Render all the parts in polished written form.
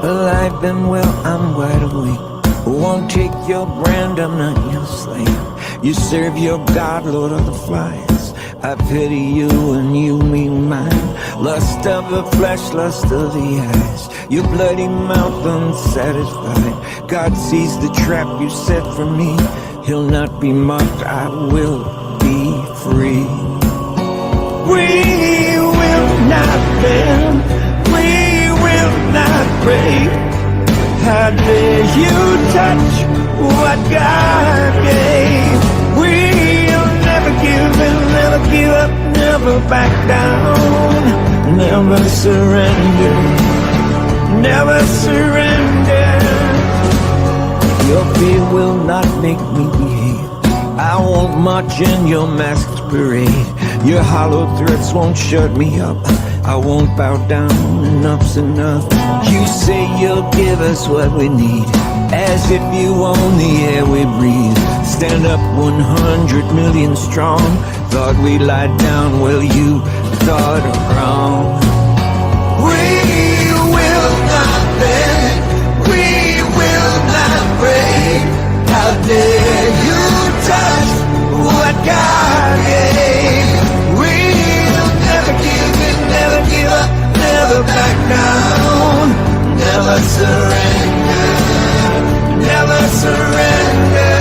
Alive and well, I'm wide awake. Won't take your brand, I'm not your slave. You serve your God, Lord of the flies. I pity you and you me mine. Lust of the flesh, lust of the eyes. Your bloody mouth unsatisfied. God sees the trap you set for me. He'll not be mocked, I will be free. We will not bend, we will not break. How dare you touch what God gave? We'll never give in, never give up, never back down. Never surrender, never surrender. Your fear will not make me behave. I won't march in your masked parade. Your hollow threats won't shut me up. I won't bow down, enough's enough. You say you'll give us what we need, as if you own the air we breathe. Stand up 100 million strong. Thought we lied down, well you thought wrong. We will not bend, we will not break. How dare you touch what God gave? We'll never give in, never give up, never back down. Never surrender, never surrender.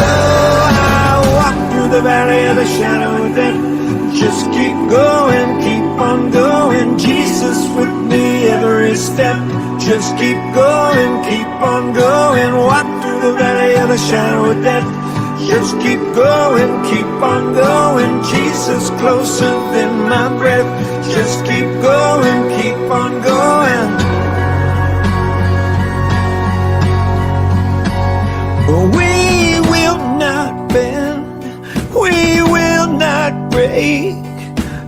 I walk through the valley of the shadow of death. Just keep going, keep on going. Jesus with me every step. Just keep going, keep on going. Walk through the valley of the shadow of death. Just keep going, keep on going. Jesus closer than my breath. Just keep going, keep on going. We will not bend, we will not break.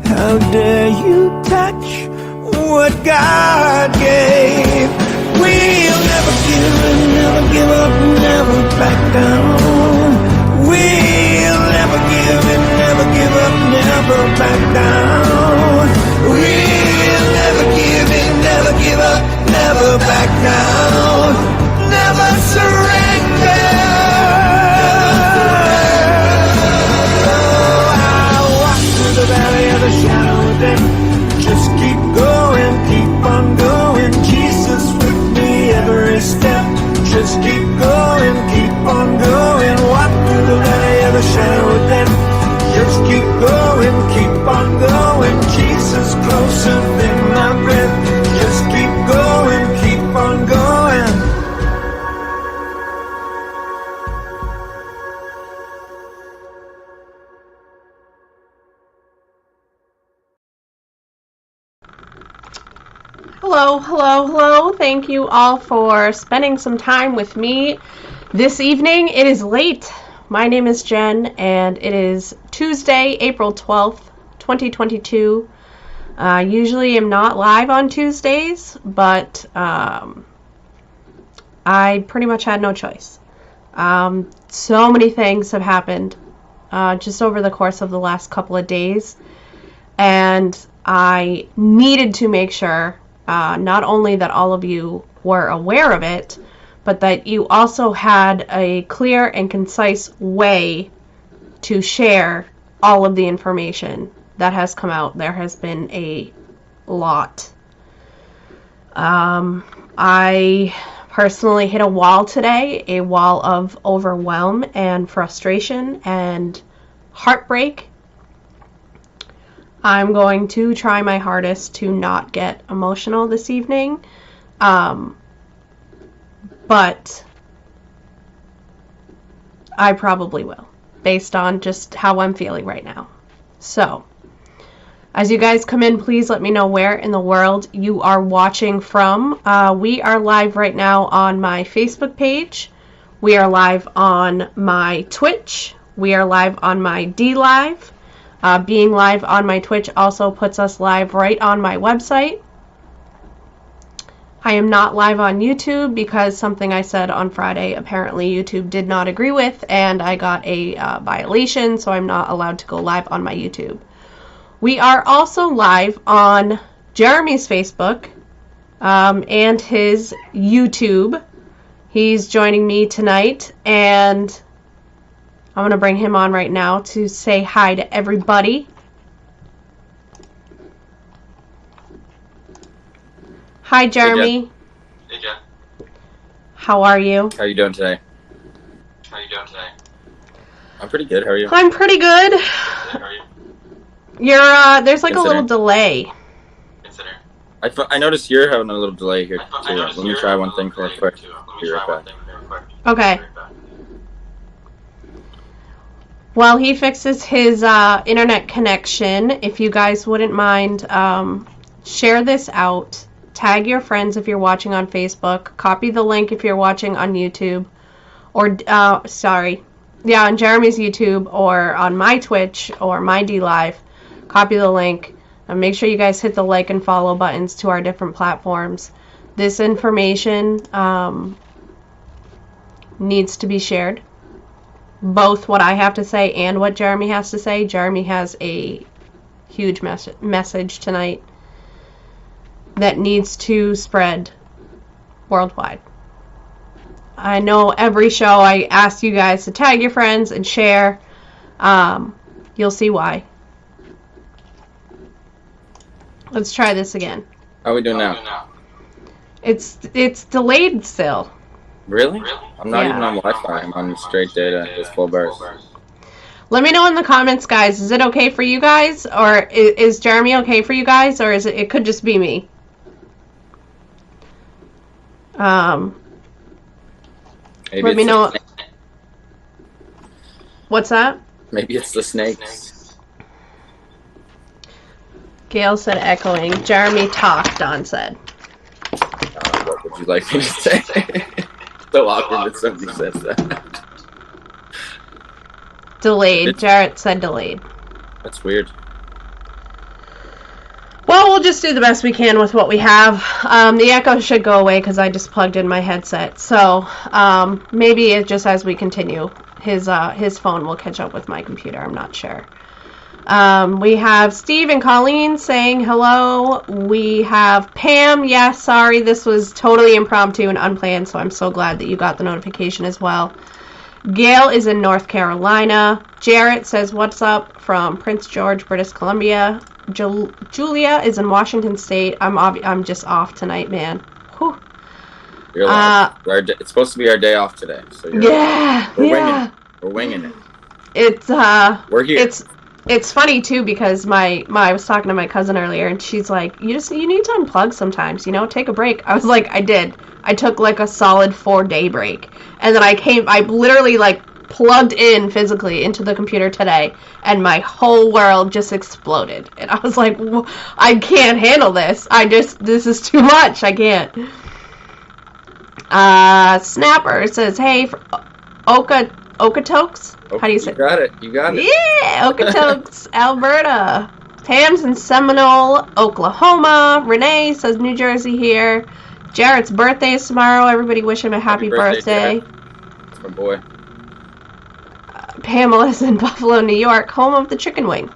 How dare you touch what God gave? We'll never give in, never give up, never back down. We'll never give in, never give up, never back down. We'll never give in, never give up, never back down. Never surrender. I walk through the valley of the shadow of death. Just keep going, keep on going. Jesus with me every step. Just keep going, keep on going. Walk through the valley of the shadow of death. Just keep going, keep on going. Jesus closer than my breath. Just keep going, keep on going. Hello, hello, hello. Thank you all for spending some time with me this evening. It is late. My name is Jen, and it is Tuesday, April 12th, 2022. Usually I'm not live on Tuesdays, but I pretty much had no choice. So many things have happened just over the course of the last couple of days, and I needed to make sure not only that all of you were aware of it, but that you also had a clear and concise way to share all of the information that has come out. There has been a lot. I personally hit a wall today, a wall of overwhelm and frustration and heartbreak. I'm going to try my hardest to not get emotional this evening, but I probably will, based on just how I'm feeling right now. So, as you guys come in, please let me know where in the world you are watching from. We are live right now on my Facebook page. We are live on my Twitch. We are live on my DLive. Being live on my Twitch also puts us live right on my website. I am not live on YouTube because something I said on Friday apparently YouTube did not agree with, and I got a violation, so I'm not allowed to go live on my YouTube. We are also live on Jeremy's Facebook, and his YouTube. He's joining me tonight, and I'm going to bring him on right now to say hi to everybody. Hi, Jeremy. Hey, Jen. How are you? How you doing today? I'm pretty good. How are you? I'm pretty good. You're there's like a little delay. I noticed you're having a little delay here too. Let me try one thing real quick. Be right back. Okay. While he fixes his internet connection, if you guys wouldn't mind, share this out. Tag your friends if you're watching on Facebook. Copy the link if you're watching on YouTube. Or, on Jeremy's YouTube or on my Twitch or my DLive. Copy the link. And make sure you guys hit the like and follow buttons to our different platforms. This information needs to be shared. Both what I have to say and what Jeremy has to say. Jeremy has a huge message tonight that needs to spread worldwide. I know every show I ask you guys to tag your friends and share. You'll see why. Let's try this again. How are we doing now? It's delayed still. Really? I'm not even on Wi-Fi. I'm on straight data, just full bars. Let me know in the comments, guys. Is it okay for you guys, or is Jeremy okay for you guys, or is it could just be me? Maybe let me know. What's that? Maybe it's the snakes. Gail said echoing. Jeremy talk, Don said. What would you like me to say? So awkward that somebody says that. Delayed. Jarrett said delayed. That's weird. Well, we'll just do the best we can with what we have. The echo should go away because I just plugged in my headset. So maybe it just as we continue, his phone will catch up with my computer. I'm not sure. We have Steve and Colleen saying hello. We have Pam. Yes, sorry, this was totally impromptu and unplanned, so I'm so glad that you got the notification as well. Gail is in North Carolina. Jarrett says, what's up from Prince George, British Columbia. Julia is in Washington State. I'm just off tonight, man. Whew. You're it's supposed to be our day off today. So we're winging it. We're here. It's funny too because I was talking to my cousin earlier and she's like, you need to unplug sometimes, take a break. I was like, I did. I took like a solid 4-day break. And then I literally like plugged in physically into the computer today and my whole world just exploded. And I was like, I can't handle this. This is too much. I can't. Snapper says, hey, Okotoks? How do you say it? You got it. Yeah, Okotoks, Alberta. Pam's in Seminole, Oklahoma. Renee says New Jersey here. Jarrett's birthday is tomorrow. Everybody wish him a happy birthday. That's my boy. Pamela's in Buffalo, New York, home of the chicken wing.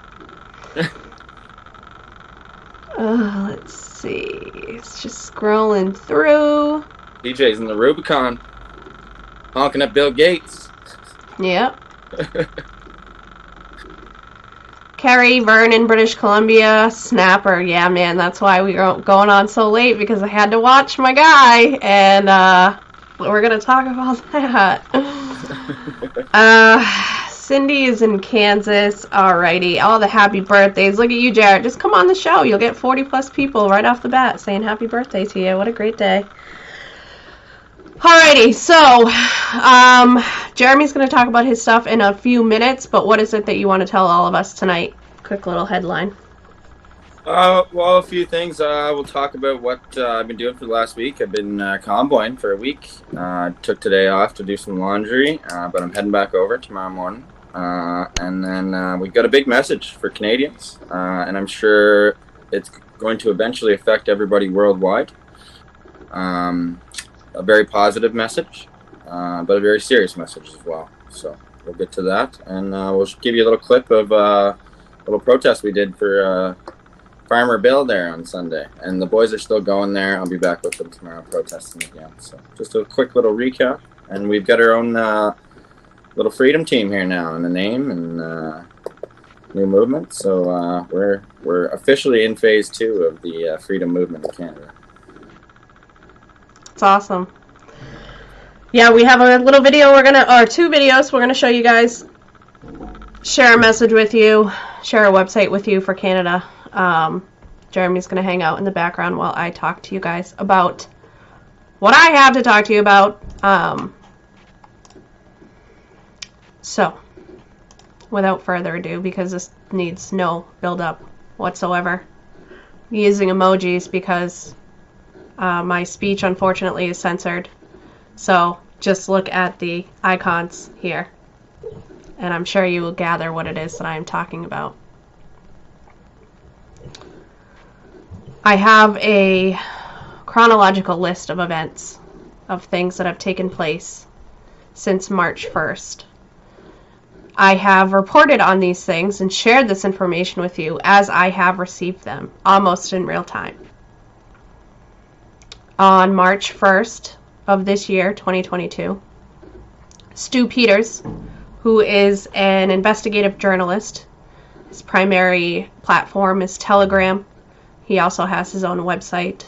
Let's see. It's just scrolling through. DJ's in the Rubicon. Honking at Bill Gates. Yep. Kerry, Vernon, British Columbia, Snapper. Yeah, man, that's why we were going on so late, because I had to watch my guy, and we're going to talk about that. Cindy is in Kansas. Alrighty, all the happy birthdays. Look at you, Jarrett. Just come on the show. You'll get 40 plus people right off the bat saying happy birthday to you. What a great day. Alrighty, so Jeremy's going to talk about his stuff in a few minutes, but what is it that you want to tell all of us tonight? Quick little headline. Well, a few things. We'll talk about what I've been doing for the last week. I've been convoying for a week. Took today off to do some laundry, but I'm heading back over tomorrow morning. And then we've got a big message for Canadians, and I'm sure it's going to eventually affect everybody worldwide. A very positive message, but a very serious message as well. So we'll get to that, and we'll give you a little clip of a little protest we did for Farmer Bill there on Sunday, and the boys are still going there. I'll be back with them tomorrow protesting again. So just a quick little recap, and we've got our own little freedom team here now, and a name and new movement. So we're officially in phase 2 of the freedom movement in Canada. It's awesome. Yeah, we have a little video or 2 videos we're gonna show you guys. Share a message with you, share a website with you for Canada. Jeremy's going to hang out in the background while I talk to you guys about what I have to talk to you about. So, without further ado, because this needs no build-up whatsoever, I'm using emojis because my speech, unfortunately, is censored. So, just look at the icons here, and I'm sure you will gather what it is that I am talking about. I have a chronological list of events, of things that have taken place since March 1st. I have reported on these things and shared this information with you as I have received them, almost in real time. On March 1st of this year, 2022, Stu Peters, who is an investigative journalist, his primary platform is Telegram. He also has his own website.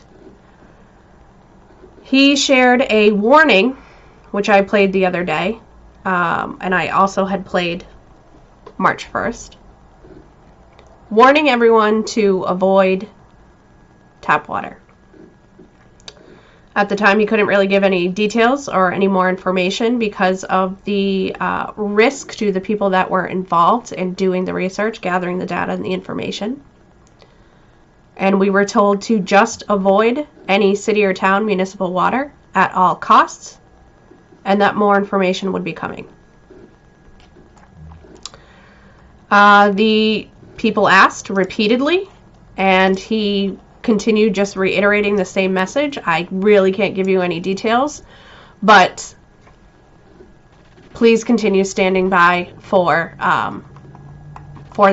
He shared a warning, which I played the other day, and I also had played March 1st, warning everyone to avoid tap water. At the time, he couldn't really give any details or any more information because of the risk to the people that were involved in doing the research, gathering the data and the information. And we were told to just avoid any city or town municipal water at all costs, and that more information would be coming. The people asked repeatedly, and he continued just reiterating the same message. I really can't give you any details, but please continue standing by for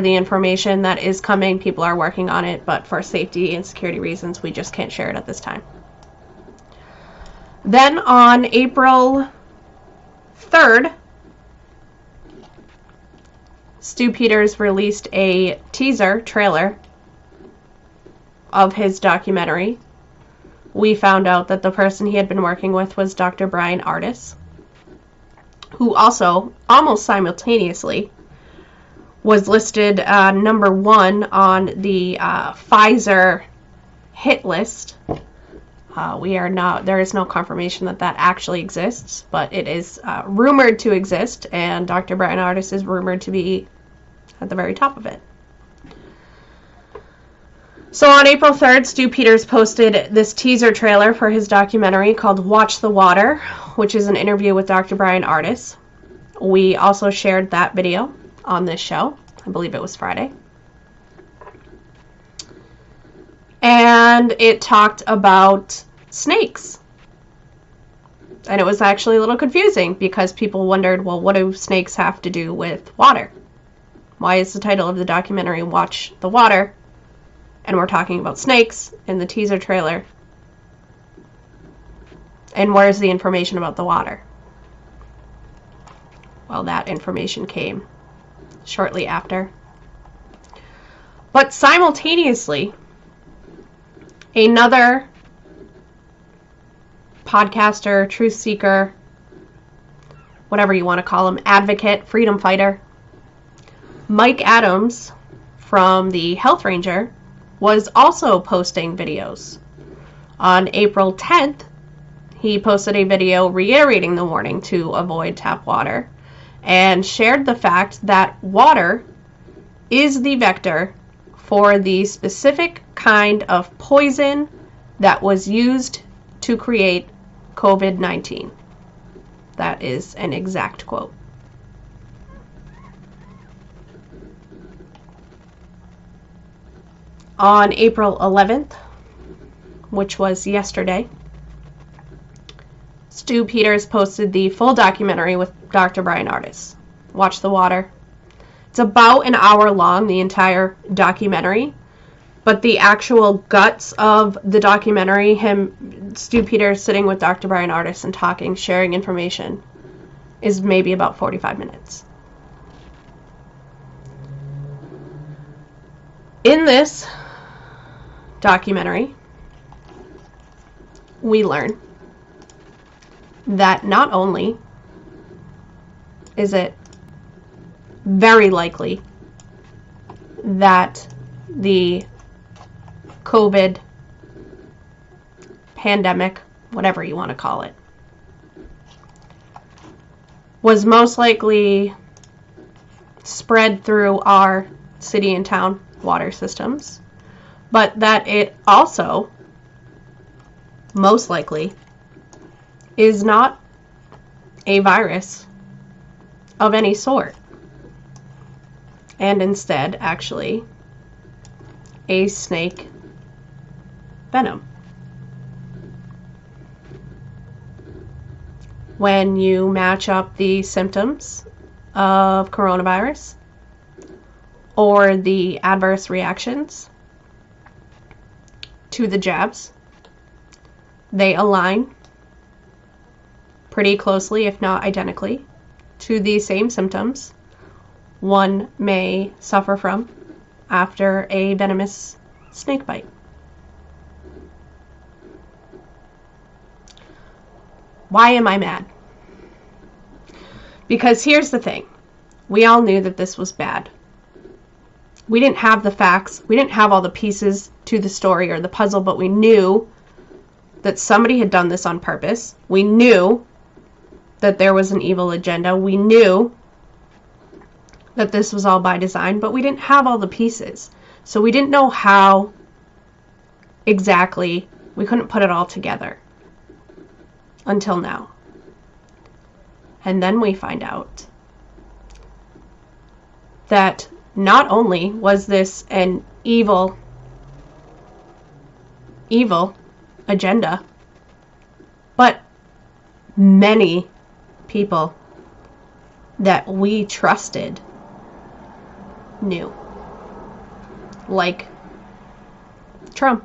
the information that is coming. People are working on it, but for safety and security reasons, we just can't share it at this time. Then on April 3rd, Stu Peters released a teaser trailer of his documentary. We found out that the person he had been working with was Dr. Bryan Ardis, who also, almost simultaneously, was listed number 1 on the Pfizer hit list. There is no confirmation that that actually exists, but it is rumored to exist, and Dr. Bryan Ardis is rumored to be at the very top of it. So on April 3rd, Stu Peters posted this teaser trailer for his documentary called Watch the Water, which is an interview with Dr. Bryan Ardis. We also shared that video on this show. I believe it was Friday. And it talked about snakes. And it was actually a little confusing because people wondered, well, what do snakes have to do with water? Why is the title of the documentary Watch the Water, and we're talking about snakes in the teaser trailer? And where's the information about the water? Well, that information came shortly after. But simultaneously, another podcaster, truth seeker, whatever you want to call him, advocate, freedom fighter, Mike Adams from the Health Ranger, was also posting videos. On April 10th, he posted a video reiterating the warning to avoid tap water and shared the fact that water is the vector for the specific kind of poison that was used to create COVID-19. That is an exact quote. On April 11th, which was yesterday, Stu Peters posted the full documentary with Dr. Bryan Ardis, Watch the Water. It's about an hour long, the entire documentary. But the actual guts of the documentary, Stu Peters sitting with Dr. Brian Ardis and talking, sharing information, is maybe about 45 minutes. In this documentary, we learn that not only is it very likely that the COVID pandemic, whatever you want to call it, was most likely spread through our city and town water systems, but that it also most likely is not a virus of any sort, and instead actually a snake venom. When you match up the symptoms of coronavirus or the adverse reactions to the jabs, they align pretty closely, if not identically, to the same symptoms one may suffer from after a venomous snake bite. Why am I mad? Because here's the thing. We all knew that this was bad. We didn't have the facts. We didn't have all the pieces to the story or the puzzle, but we knew that somebody had done this on purpose. We knew that there was an evil agenda. We knew that this was all by design, but we didn't have all the pieces. So we didn't know how exactly, we couldn't put it all together until now. And then we find out that not only was this an evil agenda, but many people that we trusted knew. Like Trump.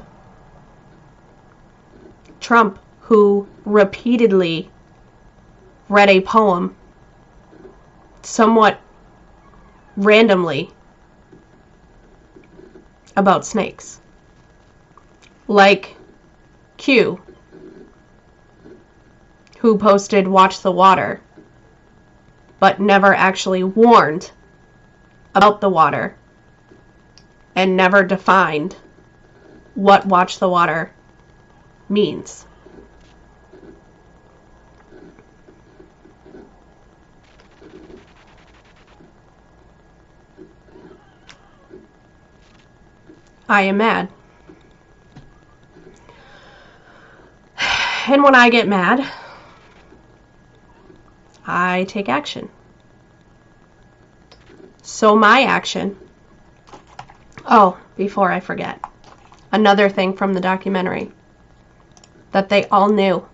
Trump, who repeatedly read a poem somewhat randomly about snakes. Like Q, who posted "Watch the Water," but never actually warned about the water and never defined what "Watch the Water" means. I am mad. And when I get mad, I take action. So my action, oh, before I forget, another thing from the documentary that they all knew.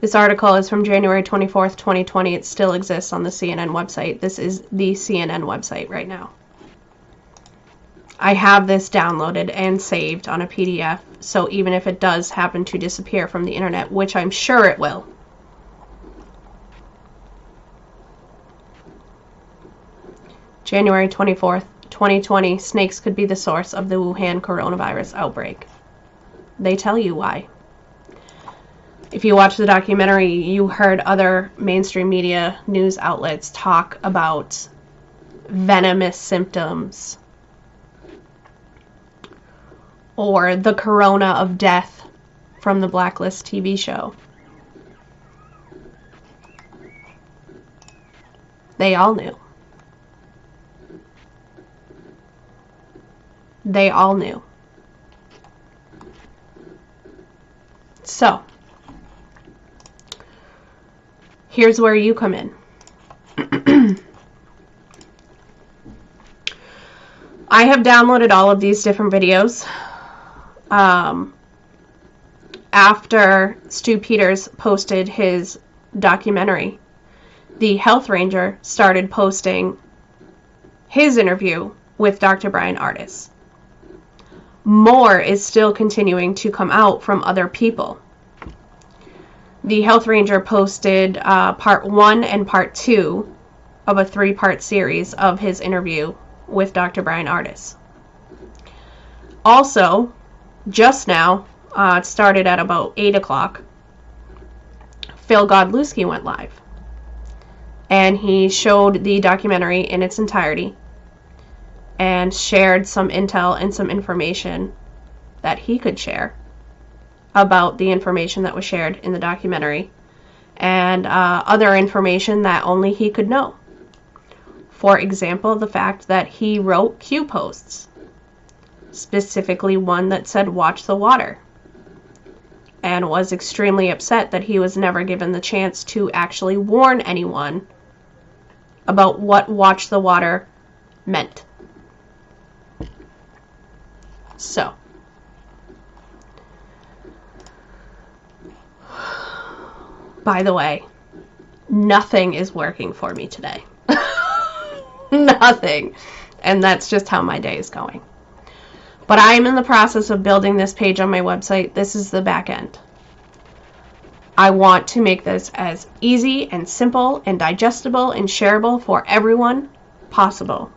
This article is from January 24th, 2020. It still exists on the CNN website. This is the CNN website right now. I have this downloaded and saved on a PDF, so even if it does happen to disappear from the internet, which I'm sure it will, January 24th, 2020, snakes could be the source of the Wuhan coronavirus outbreak. They tell you why. If you watch the documentary, you heard other mainstream media news outlets talk about venomous symptoms or the corona of death from the Blacklist TV show. They all knew. They all knew. So, here's where you come in. I have downloaded all of these different videos. After Stu Peters posted his documentary, the health ranger started posting his interview with Dr. Brian Ardis. more is still continuing to come out from other people. The Health Ranger posted part 1 and part 2 of a 3-part series of his interview with Dr. Bryan Ardis. Also, just now, it started at about 8 o'clock, Phil Godlewski went live. And he showed the documentary in its entirety and shared some intel and some information that he could share about the information that was shared in the documentary, and other information that only he could know. For example, the fact that he wrote Q posts, specifically one that said "Watch the Water," and was extremely upset that he was never given the chance to actually warn anyone about what "Watch the Water" meant. So, by the way, nothing is working for me today. Nothing. And that's just how my day is going. But I am in the process of building this page on my website. This is the back end. I want to make this as easy and simple and digestible and shareable for everyone possible,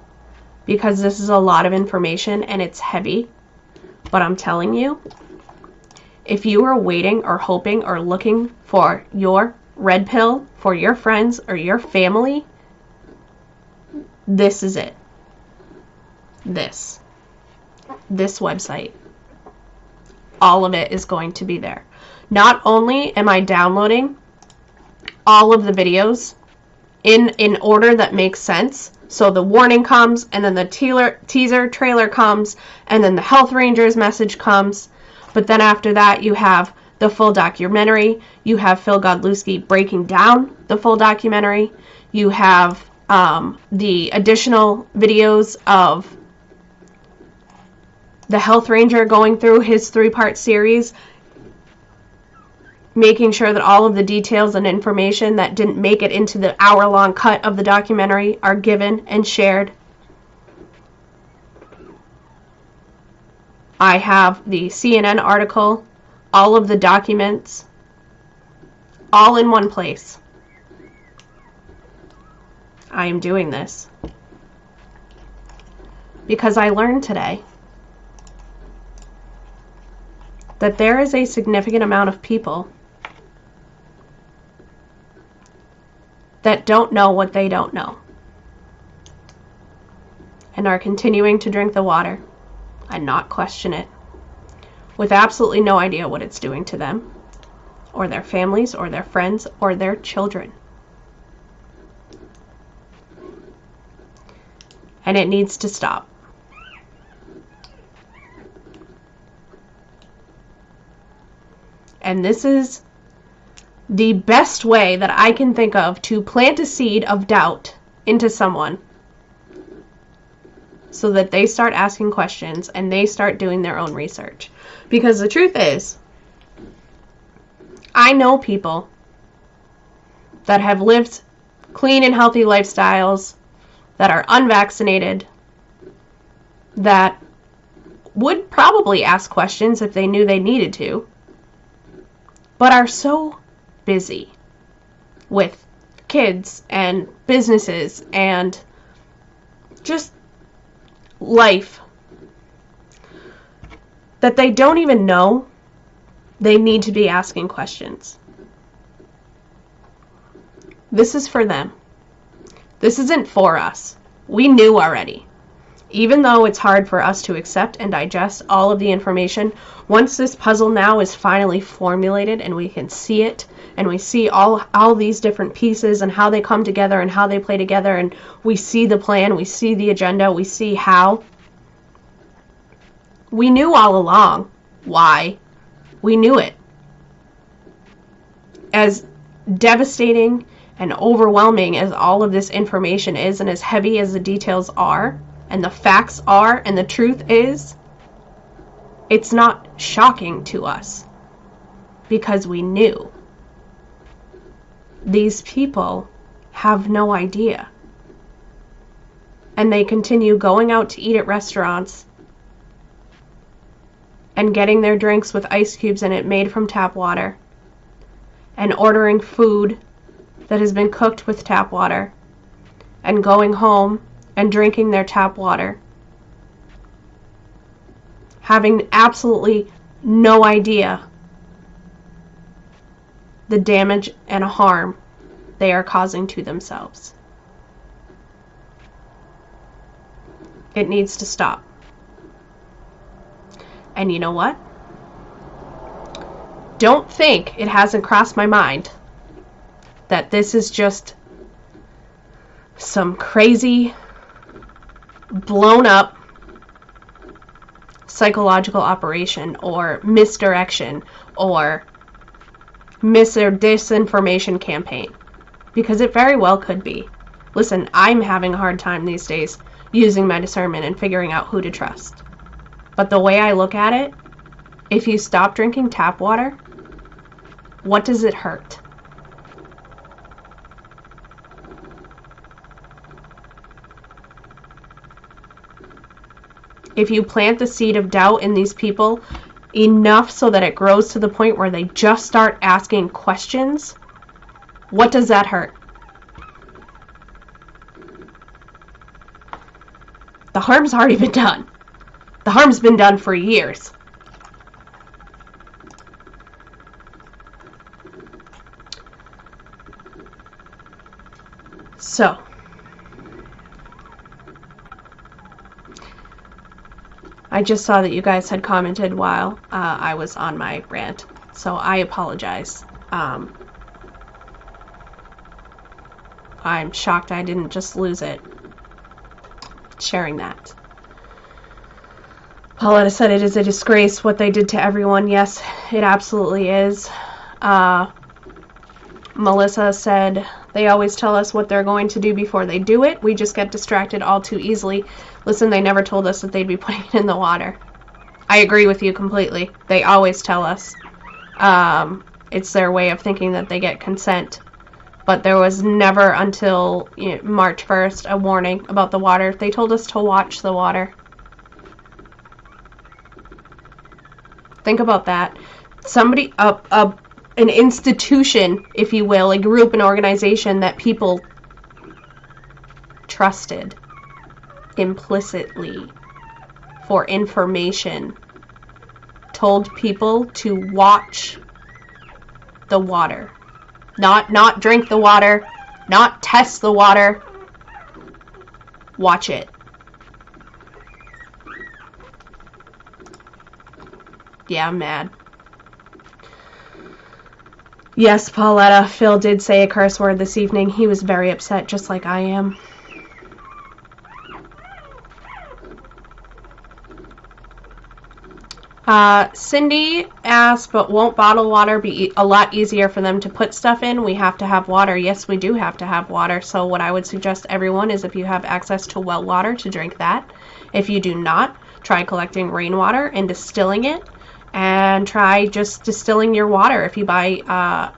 because this is a lot of information and it's heavy. But I'm telling you, if you are waiting or hoping or looking for your red pill for your friends or your family, this is it. This website. All of it is going to be there. Not only am I downloading all of the videos in order that makes sense, so the warning comes, and then the teaser trailer comes, and then the Health Rangers message comes, but then after that you have the full documentary, you have Phil Godlewski breaking down the full documentary, you have the additional videos of the Health Ranger going through his 3-part series, making sure that all of the details and information that didn't make it into the hour-long cut of the documentary are given and shared. I have the CNN article, all of the documents, all in one place. I am doing this because I learned today that there is a significant amount of people that don't know what they don't know and are continuing to drink the water and not question it, with absolutely no idea what it's doing to them or their families or their friends or their children. And it needs to stop. And this is the best way that I can think of to plant a seed of doubt into someone, so that they start asking questions and they start doing their own research. Because the truth is, I know people that have lived clean and healthy lifestyles, that are unvaccinated, that would probably ask questions if they knew they needed to, but are so busy with kids and businesses and just life that they don't even know they need to be asking questions. This is for them. This isn't for us. We knew already. Even though it's hard for us to accept and digest all of the information, once this puzzle now is finally formulated and we can see it, and we see all these different pieces and how they come together and how they play together, and we see the plan, we see the agenda, we see how. We knew all along why. We knew it. As devastating and overwhelming as all of this information is, and as heavy as the details are, and the facts are, and the truth is, it's not shocking to us, because we knew. These people have no idea. And they continue going out to eat at restaurants and getting their drinks with ice cubes in it made from tap water, and ordering food that has been cooked with tap water, and going home and drinking their tap water, having absolutely no idea the damage and harm they are causing to themselves. It needs to stop. And you know what? Don't think it hasn't crossed my mind that this is just some crazy, blown up psychological operation or misdirection or mis or disinformation campaign, because it very well could be. Listen, I'm having a hard time these days using my discernment and figuring out who to trust. But the way I look at it, if you stop drinking tap water, what does it hurt? If you plant the seed of doubt in these people enough so that it grows to the point where they just start asking questions, what does that hurt? The harm's already been done. The harm's been done for years. So, I just saw that you guys had commented while I was on my rant, so I apologize. I'm shocked I didn't just lose it sharing that. Pauletta said it is a disgrace what they did to everyone. Yes, it absolutely is. Melissa said they always tell us what they're going to do before they do it. We just get distracted all too easily. Listen, they never told us that they'd be putting it in the water. I agree with you completely. They always tell us. It's their way of thinking that they get consent. But there was never until March 1st a warning about the water. They told us to watch the water. Think about that. Somebody, an institution, if you will, a group, an organization that people trusted implicitly for information, told people to watch the water. Not drink the water, not test the water. Watch it. Yeah, I'm mad. Yes, Pauletta, Phil did say a curse word this evening. He was very upset, just like I am. Cindy asked, but won't bottled water be a lot easier for them to put stuff in? We have to have water. Yes, we do have to have water. So what I would suggest everyone is, if you have access to well water, to drink that. If you do not, try collecting rainwater and distilling it. And try just distilling your water. If you buy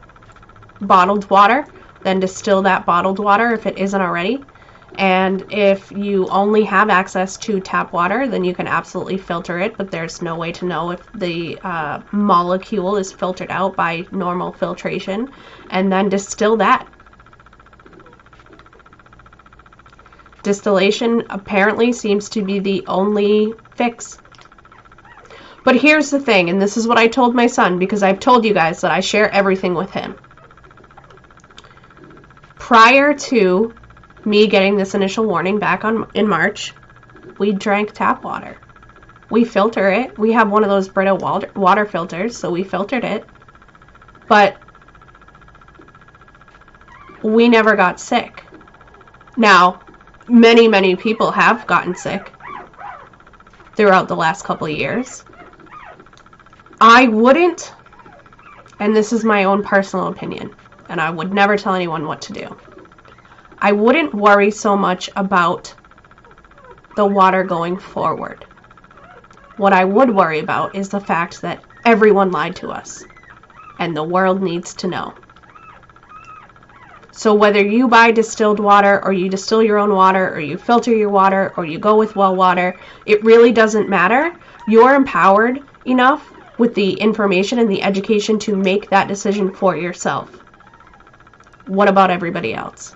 bottled water, then distill that bottled water if it isn't already. And if you only have access to tap water, then you can absolutely filter it, but there's no way to know if the molecule is filtered out by normal filtration, and then distill that. Distillation apparently seems to be the only fix. But here's the thing, and this is what I told my son, because I've told you guys that I share everything with him. Prior to me getting this initial warning back in March, we drank tap water. We filter it. We have one of those Brita water filters, so we filtered it. But we never got sick. Now, many people have gotten sick throughout the last couple of years. I wouldn't, and this is my own personal opinion, and I would never tell anyone what to do. I wouldn't worry so much about the water going forward. What I would worry about is the fact that everyone lied to us, and the world needs to know. So whether you buy distilled water, or you distill your own water, or you filter your water, or you go with well water, it really doesn't matter. You're empowered enough with the information and the education to make that decision for yourself. What about everybody else?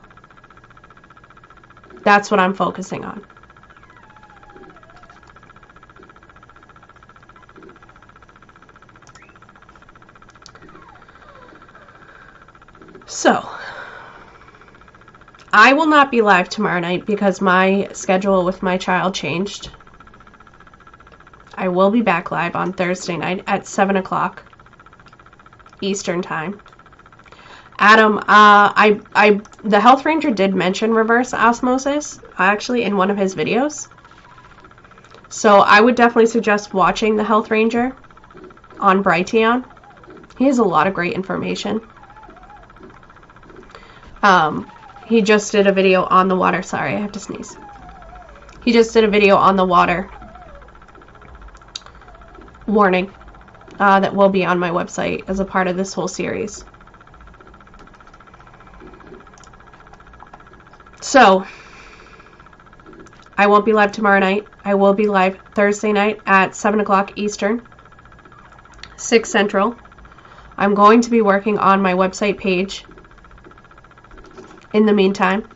That's what I'm focusing on. So, I will not be live tomorrow night because my schedule with my child changed. I will be back live on Thursday night at 7 o'clock Eastern Time. Adam, the Health Ranger did mention reverse osmosis, actually, in one of his videos. So I would definitely suggest watching the Health Ranger on Brighteon. He has a lot of great information. He just did a video on the water. Sorry, I have to sneeze. He just did a video on the water warning that will be on my website as a part of this whole series. So, I won't be live tomorrow night. I will be live Thursday night at 7 o'clock Eastern, 6 Central. I'm going to be working on my website page. In the meantime,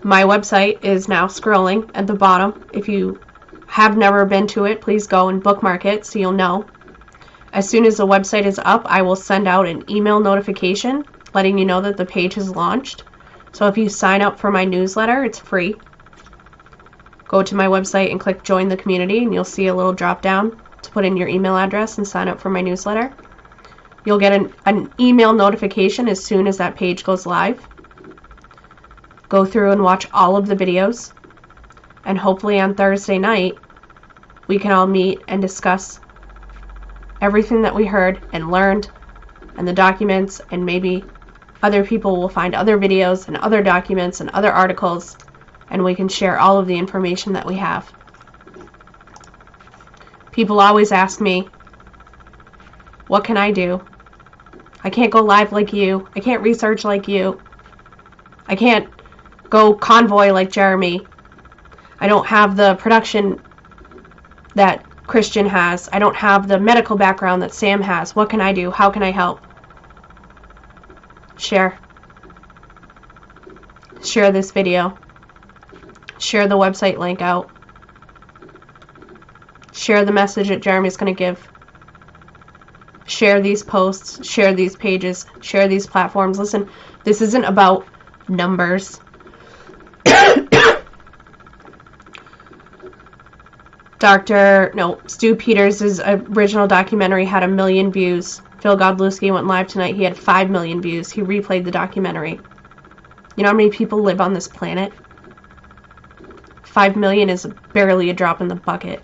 my website is now scrolling at the bottom. If you have never been to it, please go and bookmark it so you'll know. As soon as the website is up, I will send out an email notification letting you know that the page is launched. So if you sign up for my newsletter, it's free. Go to my website and click join the community and you'll see a little drop down to put in your email address and sign up for my newsletter. You'll get an email notification as soon as that page goes live. Go through and watch all of the videos. And hopefully on Thursday night, we can all meet and discuss everything that we heard and learned, and the documents, and maybe other people will find other videos and other documents and other articles, and we can share all of the information that we have. People always ask me, what can I do? I can't go live like you. I can't research like you. I can't go convoy like Jeremy. I don't have the production that Christian has. I don't have the medical background that Sam has. What can I do? How can I help? Share. Share this video. Share the website link out. Share the message that Jeremy's going to give. Share these posts. Share these pages. Share these platforms. Listen, this isn't about numbers. Stu Peters' original documentary had 1 million views. Phil Godlewski went live tonight. He had 5 million views. He replayed the documentary. You know how many people live on this planet? 5 million is barely a drop in the bucket.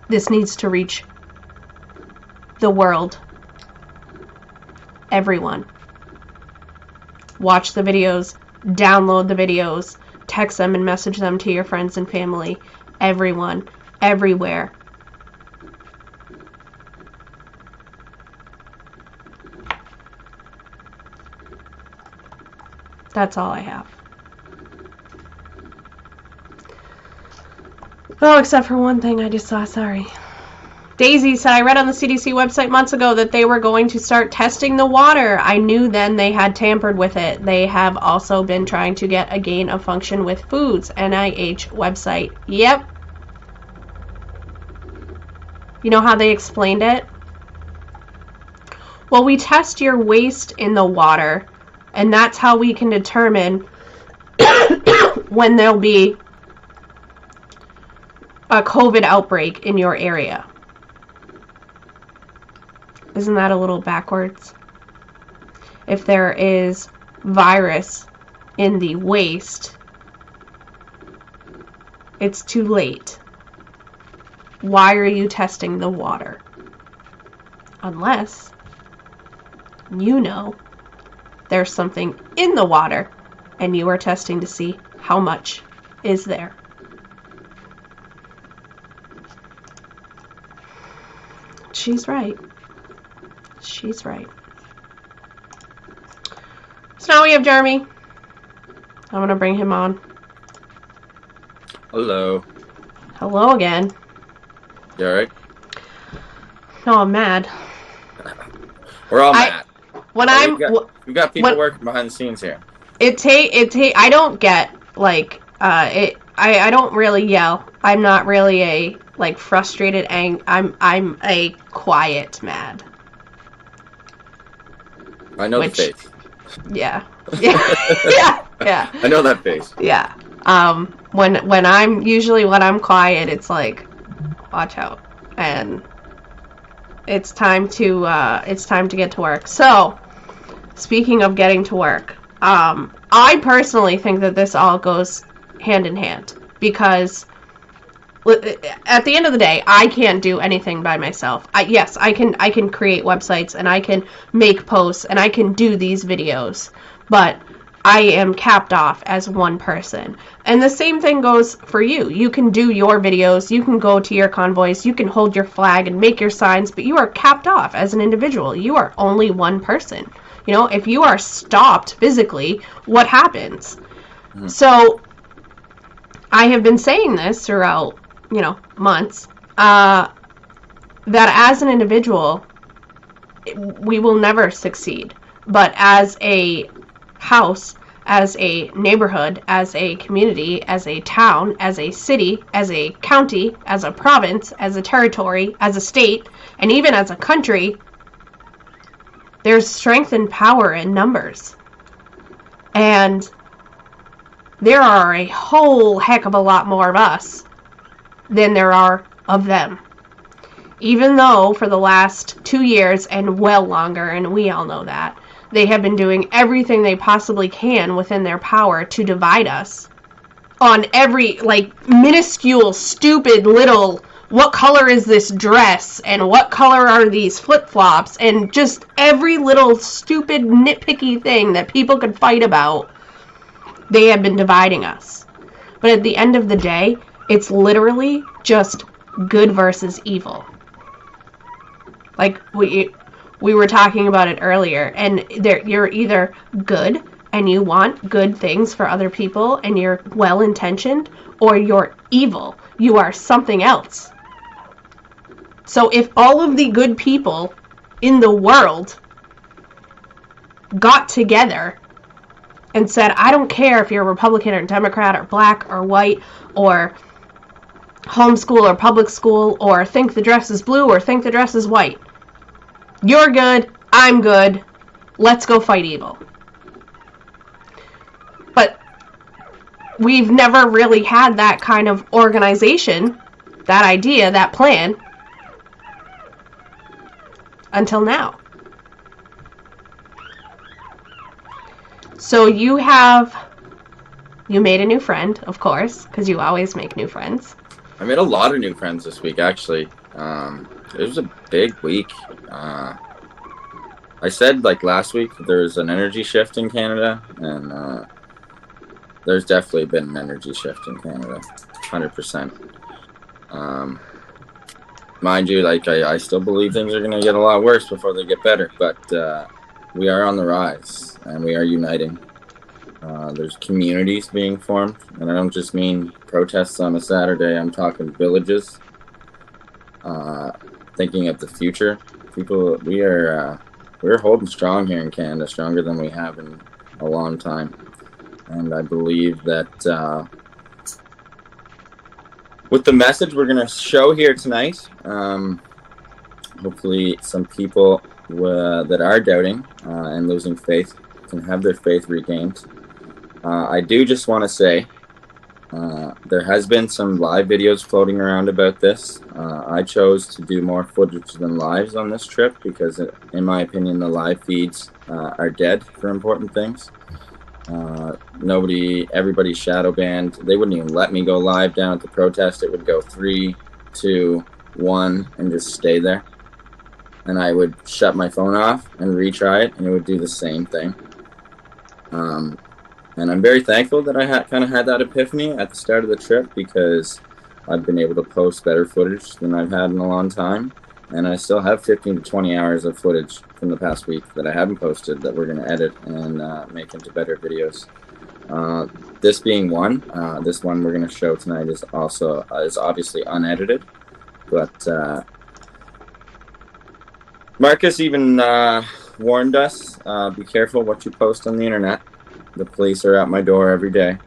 This needs to reach the world. Everyone. Watch the videos. Download the videos. Text them and message them to your friends and family. Everyone. Everywhere. That's all I have. Oh, except for one thing I just saw, sorry. Daisy said, I read on the CDC website months ago that they were going to start testing the water. I knew then they had tampered with it. They have also been trying to get a gain of function with foods. NIH website. Yep. You know how they explained it? Well, we test your waste in the water, and that's how we can determine when there'll be a COVID outbreak in your area. Isn't that a little backwards? If there is virus in the waste, it's too late. Why are you testing the water? Unless you know there's something in the water and you are testing to see how much is there. She's right. She's right. So now we have Jeremy. I'm going to bring him on. Hello. Hello again. You all right? No, I'm mad. We're all mad. When We've got people working behind the scenes here. I don't get, like, I don't really yell. I'm not really a, like, frustrated I'm a quiet mad. I know the face. Yeah. Yeah. Yeah. I know that face. Yeah. When I'm quiet, it's like, watch out. And it's time to get to work. So, speaking of getting to work, I personally think that this all goes hand in hand, because at the end of the day, I can't do anything by myself. Yes, I can create websites, and I can make posts, and I can do these videos, but I am capped off as one person. And the same thing goes for you. You can do your videos, you can go to your convoys, you can hold your flag and make your signs, but you are capped off as an individual. You are only one person. You know, if you are stopped physically, what happens? So I have been saying this throughout, months, that as an individual, we will never succeed. But as a house, as a neighborhood, as a community, as a town, as a city, as a county, as a province, as a territory, as a state, and even as a country, there's strength and power in numbers. And there are a whole heck of a lot more of us than there are of them. Even though for the last 2 years and well longer, and we all know that, they have been doing everything they possibly can within their power to divide us on every, minuscule, stupid little, what color is this dress, and what color are these flip-flops, and just every little stupid, nitpicky thing that people could fight about. They have been dividing us. But at the end of the day, it's literally just good versus evil. Like, we were talking about it earlier, and you're either good and you want good things for other people and you're well-intentioned, or you're evil. You are something else. So if all of the good people in the world got together and said, I don't care if you're Republican or Democrat or black or white or homeschool or public school or think the dress is blue or think the dress is white. You're good, I'm good, let's go fight evil. But we've never really had that kind of organization, that idea, that plan, until now. So you made a new friend, of course, because you always make new friends. I made a lot of new friends this week, actually. It was a big week. I said, last week, that there's an energy shift in Canada, and there's definitely been an energy shift in Canada, 100%. Mind you, I still believe things are going to get a lot worse before they get better, but we are on the rise, and we are uniting. There's communities being formed, and I don't just mean protests on a Saturday. I'm talking villages. Thinking of the future, people, we're holding strong here in Canada, stronger than we have in a long time, and I believe that with the message we're going to show here tonight, hopefully some people that are doubting and losing faith can have their faith regained. I do just want to say there has been some live videos floating around about this. I chose to do more footage than lives on this trip because, in my opinion, the live feeds are dead for important things. Everybody's shadow banned. They wouldn't even let me go live down at the protest. It would go 3, 2, 1 and just stay there. And I would shut my phone off and retry it, and it would do the same thing. And I'm very thankful that I kind of had that epiphany at the start of the trip, because I've been able to post better footage than I've had in a long time. And I still have 15 to 20 hours of footage from the past week that I haven't posted that we're going to edit and make into better videos. This being one, this one we're going to show tonight is obviously unedited. But Marcus even warned us, be careful what you post on the internet. The police are at my door every day.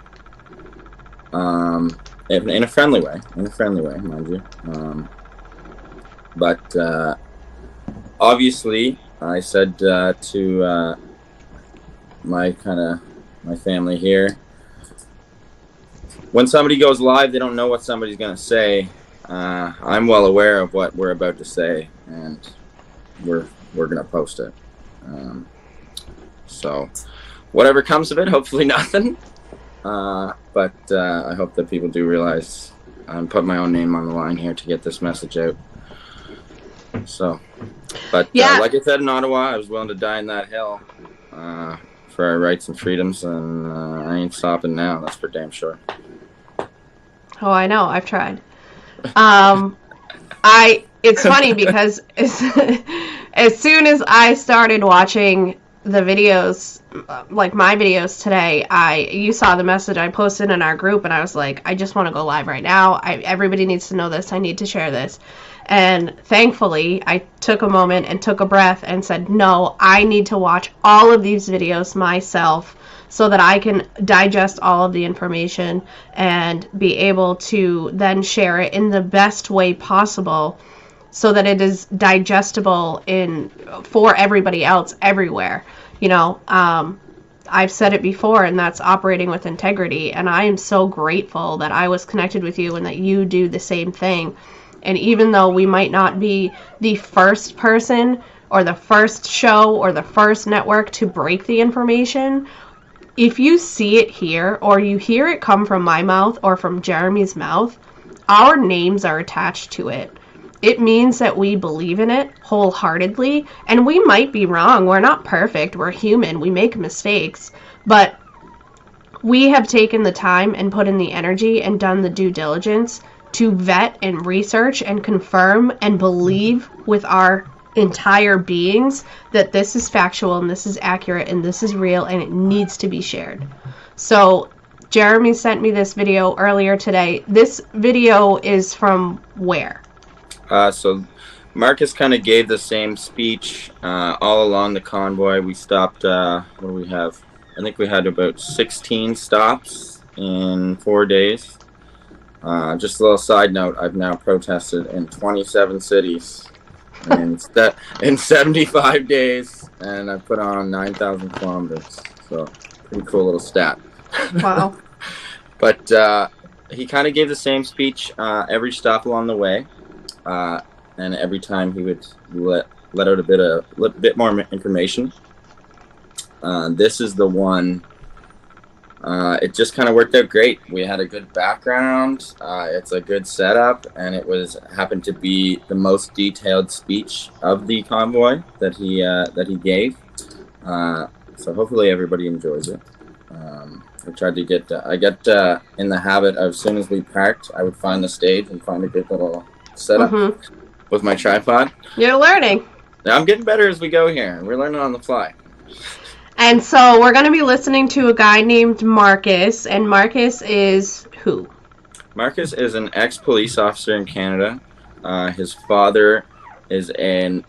In a friendly way, mind you. But obviously, I said to my family here, when somebody goes live, they don't know what somebody's going to say. I'm well aware of what we're about to say, and we're going to post it. So whatever comes of it, hopefully nothing. But I hope that people do realize I'm putting my own name on the line here to get this message out. So, but yeah. Like I said in Ottawa, I was willing to die in that hill for our rights and freedoms, and I ain't stopping now. That's for damn sure. Oh, I know. I've tried. It's funny because as soon as I started watching the videos, like my videos today, you saw the message I posted in our group, and I was like, I just want to go live right now. Everybody needs to know this. I need to share this. And thankfully, I took a moment and took a breath and said, no, I need to watch all of these videos myself so that I can digest all of the information and be able to then share it in the best way possible so that it is digestible for everybody else everywhere. You know, I've said it before, and that's operating with integrity. And I am so grateful that I was connected with you and that you do the same thing. And even though we might not be the first person or the first show or the first network to break the information, if you see it here or you hear it come from my mouth or from Jeremy's mouth, our names are attached to it. It means that we believe in it wholeheartedly, and we might be wrong. We're not perfect. We're human. We make mistakes, but we have taken the time and put in the energy and done the due diligence to vet and research and confirm and believe with our entire beings that this is factual and this is accurate and this is real and it needs to be shared. So Jeremy sent me this video earlier today. This video is from where? So Marcus kind of gave the same speech all along the convoy. We stopped, what do we have? I think we had about 16 stops in 4 days. Just a little side note, I've now protested in 27 cities in 75 days, and I've put on 9,000 kilometers. So pretty cool little stat. Wow. But he kind of gave the same speech every stop along the way. And every time he would let out a bit more information. This is the one. It just kind of worked out great. We had a good background. It's a good setup, and it happened to be the most detailed speech of the convoy that he gave. So hopefully everybody enjoys it. I tried to get. I get in the habit of, as soon as we parked, I would find the stage and find a good little setup with my tripod. You're learning. Now, I'm getting better as we go here. We're learning on the fly. And so we're going to be listening to a guy named Marcus, and Marcus is who? Marcus is an ex-police officer in Canada. His father is an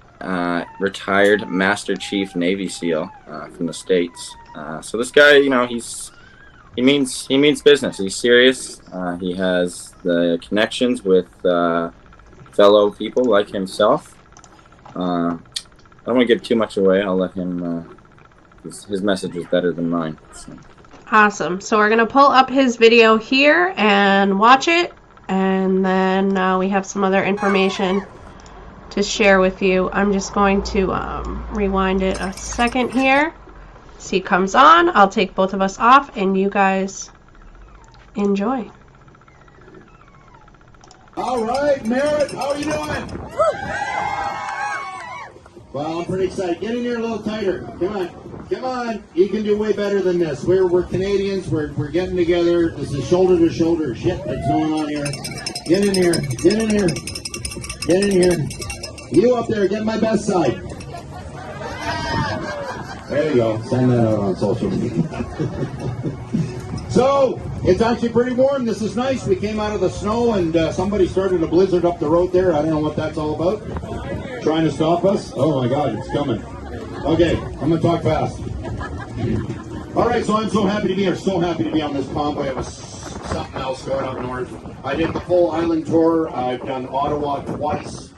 retired Master Chief Navy SEAL from the States. So this guy, you know, he means business. He's serious. He has the connections with fellow people like himself. I don't want to give too much away. I'll let him. His message is better than mine. So. Awesome. So we're going to pull up his video here and watch it. And then we have some other information to share with you. I'm just going to rewind it a second here. So he comes on. I'll take both of us off and you guys enjoy. All right, Merritt, how are you doing? Well, I'm pretty excited. Get in here a little tighter. Come on. Come on. You can do way better than this. We're Canadians. We're getting together. This is shoulder to shoulder shit that's going on here. Get in here. Get in here. Get in here. You up there, get my best side. There you go. Send that out on social media. So, It's actually pretty warm. This is nice. We came out of the snow and somebody started a blizzard up the road there. I don't know what that's all about. Trying to stop us? Oh my God, it's coming. Okay, I'm going to talk fast. All right, so I'm so happy to be here. So happy to be on this convoy. It was something else going up north. I did the full island tour. I've done Ottawa twice.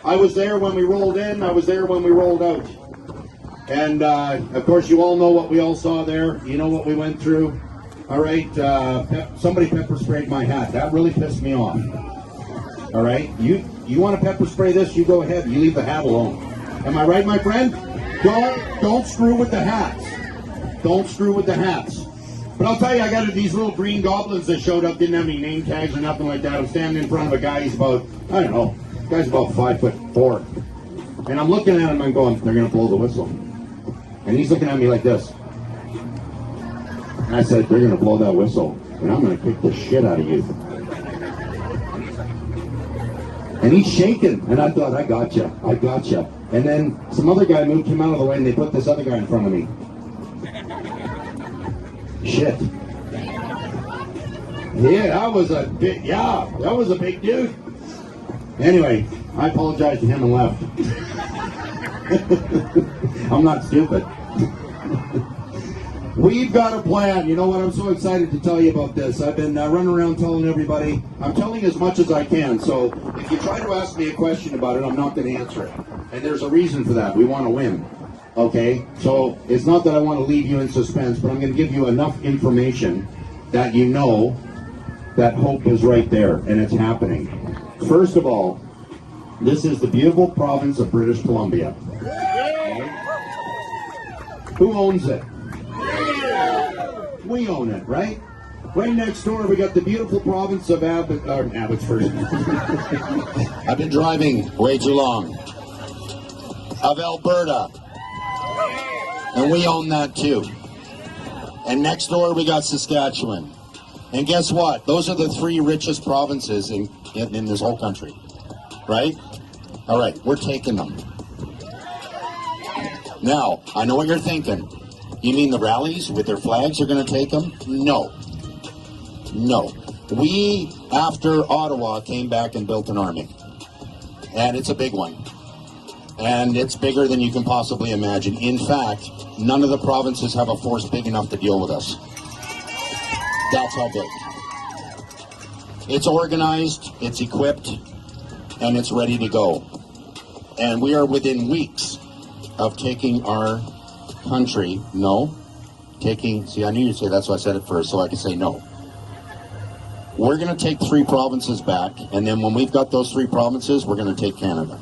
I was there when we rolled in. I was there when we rolled out. And of course, you all know what we all saw there. You know what we went through. All right, somebody pepper sprayed my hat. That really pissed me off. All right, you want to pepper spray this? You go ahead. You leave the hat alone. Am I right, my friend? Don't screw with the hats. Don't screw with the hats. But I'll tell you, I got these little green goblins that showed up. Didn't have any name tags or nothing like that. I'm standing in front of a guy. He's about, I don't know, guy's about 5'4". And I'm looking at him. I'm going, they're gonna blow the whistle. And he's looking at me like this. And I said, they're going to blow that whistle, and I'm going to kick the shit out of you. And he's shaking, and I thought, I gotcha. And then some other guy moved him out of the way, and they put this other guy in front of me. Shit. Yeah, that was a big dude. Anyway, I apologized to him and left. I'm not stupid. We've got a plan. You know what? I'm so excited to tell you about this. I've been running around telling everybody. I'm telling as much as I can. So if you try to ask me a question about it, I'm not going to answer it. And there's a reason for that. We want to win. Okay? So it's not that I want to leave you in suspense, but I'm going to give you enough information that you know that hope is right there and it's happening. First of all, this is the beautiful province of British Columbia. Okay? Who owns it? We own it, right? Right next door, we got the beautiful province of Abbotsford. I've been driving way too long. Of Alberta. And we own that too. And next door, we got Saskatchewan. And guess what? Those are the 3 richest provinces in this whole country. Right? All right, we're taking them. Now, I know what you're thinking. You mean the rallies with their flags are going to take them? No. We, after Ottawa, came back and built an army. And it's a big one. And it's bigger than you can possibly imagine. In fact, none of the provinces have a force big enough to deal with us. That's how big. It's organized, it's equipped, and it's ready to go. And we are within weeks of taking our country. See, I knew you'd say that, so I said it first, so I could say no. We're going to take 3 provinces back, and then when we've got those 3 provinces, we're going to take Canada.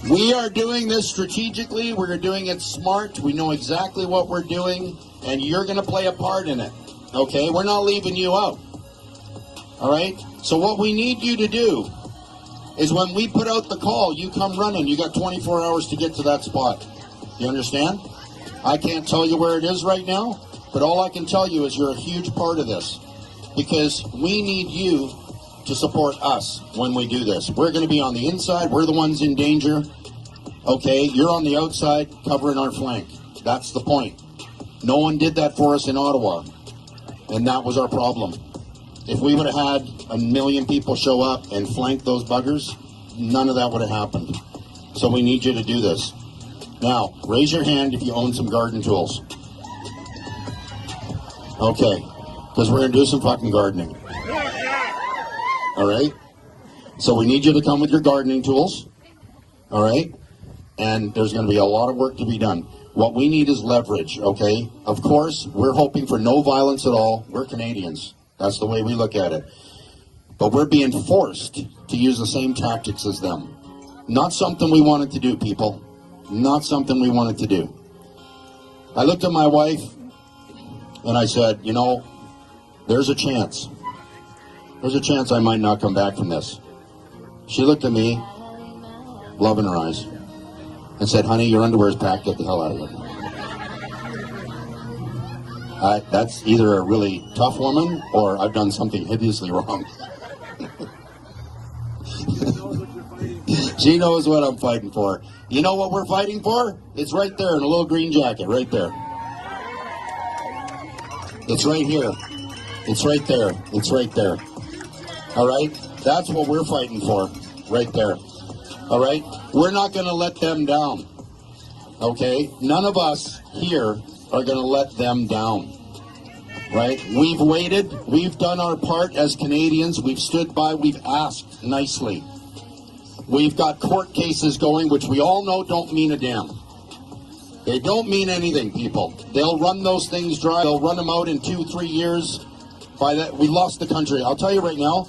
We are doing this strategically. We're doing it smart. We know exactly what we're doing, and you're going to play a part in it. Okay? We're not leaving you out. All right? So what we need you to do is when we put out the call, you come running. You got 24 hours to get to that spot. You understand? I can't tell you where it is right now, but all I can tell you is you're a huge part of this, because we need you to support us when we do this. We're going to be on the inside. We're the ones in danger. Okay, you're on the outside covering our flank. That's the point. No one did that for us in Ottawa, and that was our problem. If we would have had 1 million people show up and flank those buggers, none of that would have happened. So we need you to do this. Now, raise your hand if you own some garden tools. Okay, because we're going to do some fucking gardening. All right? So we need you to come with your gardening tools. All right? And there's going to be a lot of work to be done. What we need is leverage, okay? Of course, we're hoping for no violence at all. We're Canadians. That's the way we look at it. But we're being forced to use the same tactics as them. Not something we wanted to do, people. Not something we wanted to do. I looked at my wife and I said, you know, there's a chance. There's a chance I might not come back from this. She looked at me, love in her eyes, and said, honey, your underwear is packed. Get the hell out of here. That's either a really tough woman or I've done something hideously wrong. She knows what I'm fighting for. You know what we're fighting for? It's right there in a little green jacket, right there. It's right here. It's right there. It's right there. All right? That's what we're fighting for, right there. All right? We're not going to let them down. Okay? None of us here are going to let them down. Right? We've waited. We've done our part as Canadians. We've stood by. We've asked nicely. We've got court cases going, which we all know don't mean a damn. They don't mean anything, people. They'll run those things dry. They'll run them out in 2-3 years. By that, we lost the country. I'll tell you right now,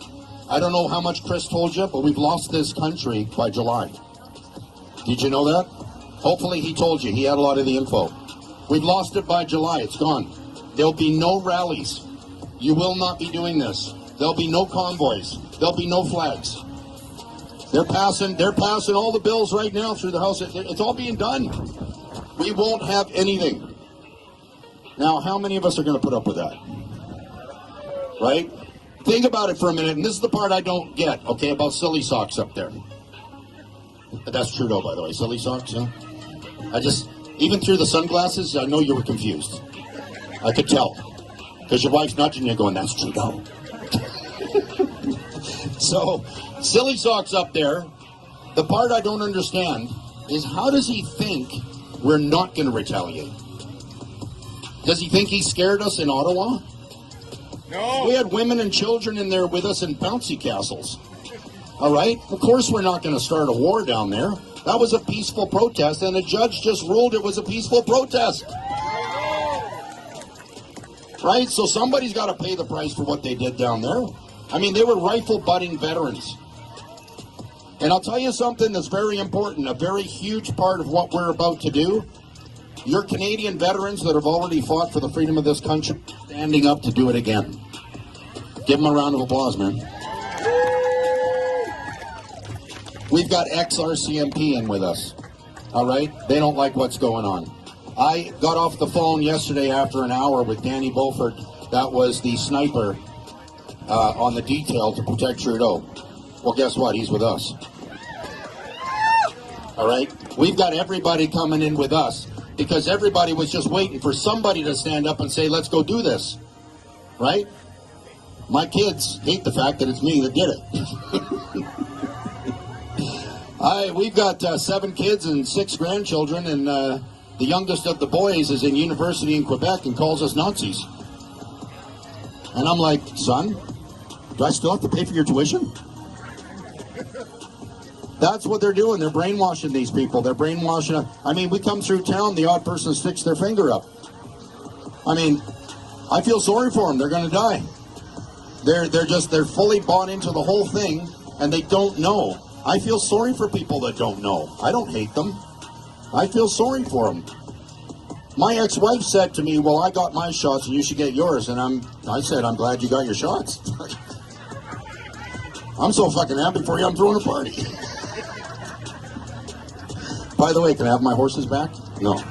I don't know how much Chris told you, but we've lost this country by July. Did you know that? Hopefully he told you. He had a lot of the info. We've lost it by July. It's gone. There'll be no rallies. You will not be doing this. There'll be no convoys. There'll be no flags. They're passing all the bills right now through the House. It's all being done. We won't have anything. Now, how many of us are going to put up with that? Right? Think about it for a minute, and this is the part I don't get, okay, about silly socks up there. That's Trudeau, by the way. Silly socks, yeah? Even through the sunglasses, I know you were confused. I could tell. Because your wife's nudging you going, that's Trudeau. So, silly socks up there. The part I don't understand is how does he think we're not going to retaliate? Does he think he scared us in Ottawa? No. We had women and children in there with us in bouncy castles. All right? Of course we're not going to start a war down there. That was a peaceful protest, and the judge just ruled it was a peaceful protest. Right? So somebody's got to pay the price for what they did down there. I mean, they were rifle-butting veterans. And I'll tell you something that's very important, a very huge part of what we're about to do. Your Canadian veterans that have already fought for the freedom of this country, standing up to do it again. Give them a round of applause, man. We've got ex-RCMP in with us, all right? They don't like what's going on. I got off the phone yesterday after an hour with Danny Beaufort. That was the sniper on the detail to protect Trudeau. Well, guess what? He's with us. All right? We've got everybody coming in with us because everybody was just waiting for somebody to stand up and say, let's go do this. Right? My kids hate the fact that it's me that did it. We've got 7 kids and 6 grandchildren, and the youngest of the boys is in university in Quebec and calls us Nazis. And I'm like, son, do I still have to pay for your tuition? That's what they're doing. They're brainwashing these people. They're brainwashing. I mean, we come through town, the odd person sticks their finger up. I mean, I feel sorry for them. They're going to die. They're fully bought into the whole thing, and they don't know. I feel sorry for people that don't know. I don't hate them. I feel sorry for them. My ex-wife said to me, well, I got my shots and you should get yours. And I said, I'm glad you got your shots. I'm so fucking happy for you, I'm throwing a party. By the way, can I have my horses back? No.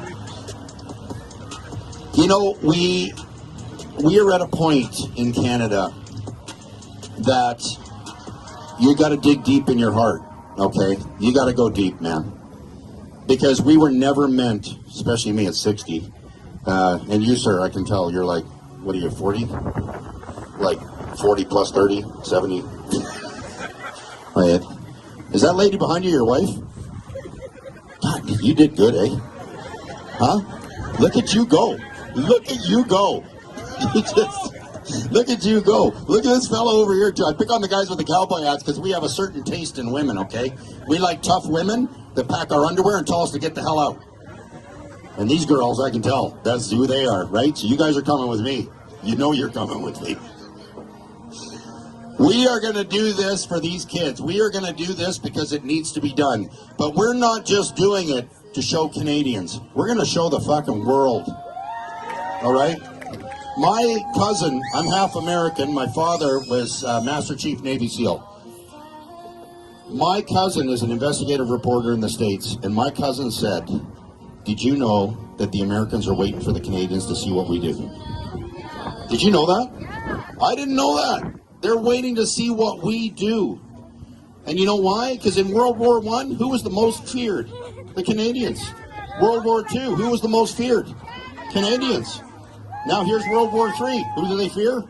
You know, we are at a point in Canada that you got to dig deep in your heart, okay? You got to go deep, man. Because we were never meant, especially me at 60, and you, sir, I can tell, you're like, what are you, 40? Like 40 plus 30, 70? Right. Is that lady behind you your wife? God, you did good, eh? Huh? Look at you go. Look at you go. Look at you go. Look at this fellow over here, too. I pick on the guys with the cowboy hats because we have a certain taste in women, okay? We like tough women that pack our underwear and tell us to get the hell out. And these girls, I can tell, that's who they are, right? So you guys are coming with me. You know you're coming with me. We are going to do this for these kids. We are going to do this because it needs to be done. But we're not just doing it to show Canadians. We're going to show the fucking world. All right? My cousin, I'm half American. My father was Master Chief Navy SEAL. My cousin is an investigative reporter in the States, and my cousin said, did you know that the Americans are waiting for the Canadians to see what we do? Did you know that? I didn't know that. They're waiting to see what we do. And you know why? Because in World War I, who was the most feared? The Canadians. World War II, who was the most feared? Canadians. Now here's World War III. Who do they fear?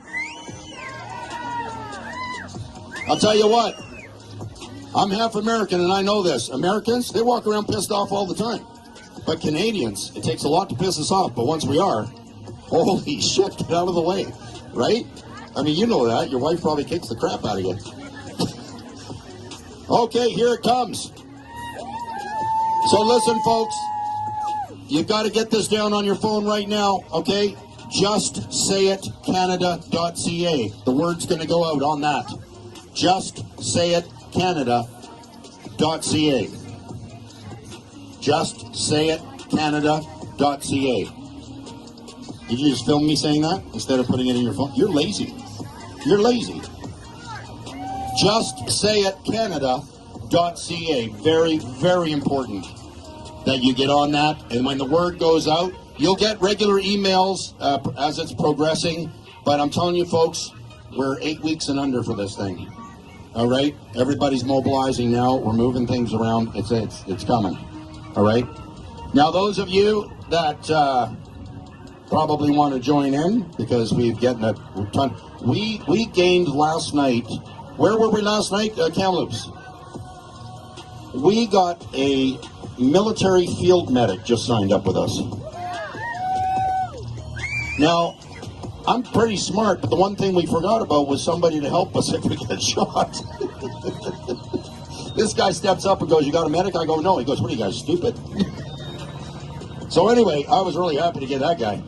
I'll tell you what. I'm half American and I know this. Americans, they walk around pissed off all the time. But Canadians, it takes a lot to piss us off. But once we are, holy shit, get out of the way. Right? I mean, you know that. Your wife probably kicks the crap out of you. Okay, here it comes. So listen, folks. You've got to get this down on your phone right now, okay? JustSayItCanada.ca. The word's going to go out on that. JustSayItCanada.ca. JustSayItCanada.ca. Did you just film me saying that instead of putting it in your phone? You're lazy. You're lazy. JustSayItCanada.ca. Very, very important that you get on that. And when the word goes out, you'll get regular emails as it's progressing. But I'm telling you, folks, we're 8 weeks and under for this thing. All right? Everybody's mobilizing now. We're moving things around. It's coming. All right? Now, those of you that probably want to join in, because we've gotten a ton. We gained last night. Where were we last night, Kamloops? We got a military field medic just signed up with us. Now, I'm pretty smart, but the one thing we forgot about was somebody to help us if we get shot. This guy steps up and goes, "You got a medic?" I go, "No." He goes, "What are you guys, stupid?" So anyway, I was really happy to get that guy.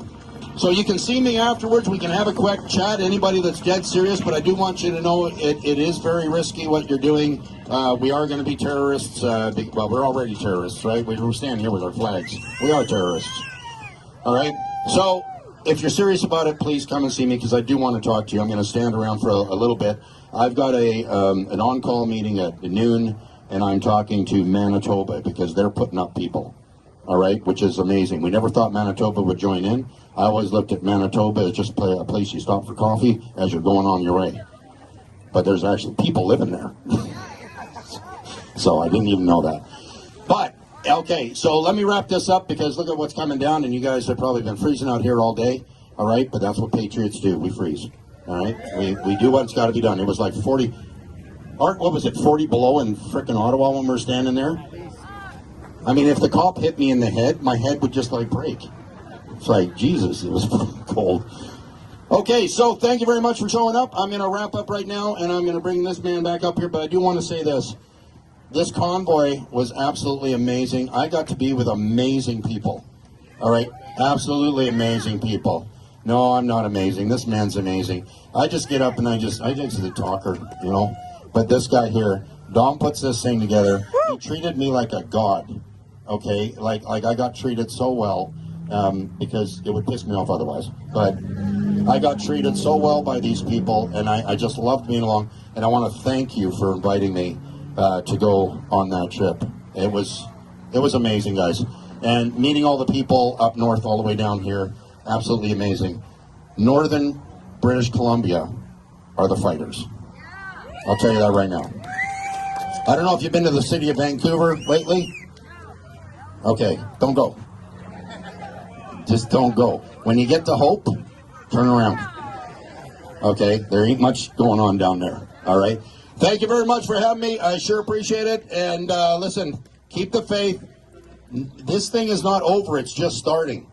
So you can see me afterwards. We can have a quick chat. Anybody that's dead serious, but I do want you to know it is very risky what you're doing. We are going to be terrorists. Well, we're already terrorists, right? We're standing here with our flags. We are terrorists. All right? So if you're serious about it, please come and see me because I do want to talk to you. I'm going to stand around for a little bit. I've got an on-call meeting at noon, and I'm talking to Manitoba because they're putting up people. All right, which is amazing. We never thought Manitoba would join in. I always looked at Manitoba as just a place you stop for coffee as you're going on your way. But there's actually people living there. So I didn't even know that. But, okay, so let me wrap this up because look at what's coming down, and you guys have probably been freezing out here all day. All right, but that's what patriots do. We freeze. All right, we do what's got to be done. It was like 40, Art, what was it, 40 below in frickin' Ottawa when we were standing there? I mean, if the cop hit me in the head, my head would just like break. It's like, Jesus, it was cold. Okay, so thank you very much for showing up. I'm going to wrap up right now, and I'm going to bring this man back up here, but I do want to say this. This convoy was absolutely amazing. I got to be with amazing people. All right? Absolutely amazing people. No, I'm not amazing. This man's amazing. I just get up and I just the talker, you know. But this guy here, Dom puts this thing together. He treated me like a god. Okay, like I got treated so well because it would piss me off otherwise. But I got treated so well by these people, and I just loved being along. And I want to thank you for inviting me to go on that trip. It was amazing, guys. And meeting all the people up north, all the way down here, absolutely amazing. Northern British Columbia are the fighters. I'll tell you that right now. I don't know if you've been to the city of Vancouver lately. Okay, don't go. Just don't go. When you get to Hope, turn around. Okay, there ain't much going on down there. All right. Thank you very much for having me. I sure appreciate it. And listen, keep the faith. This thing is not over. It's just starting.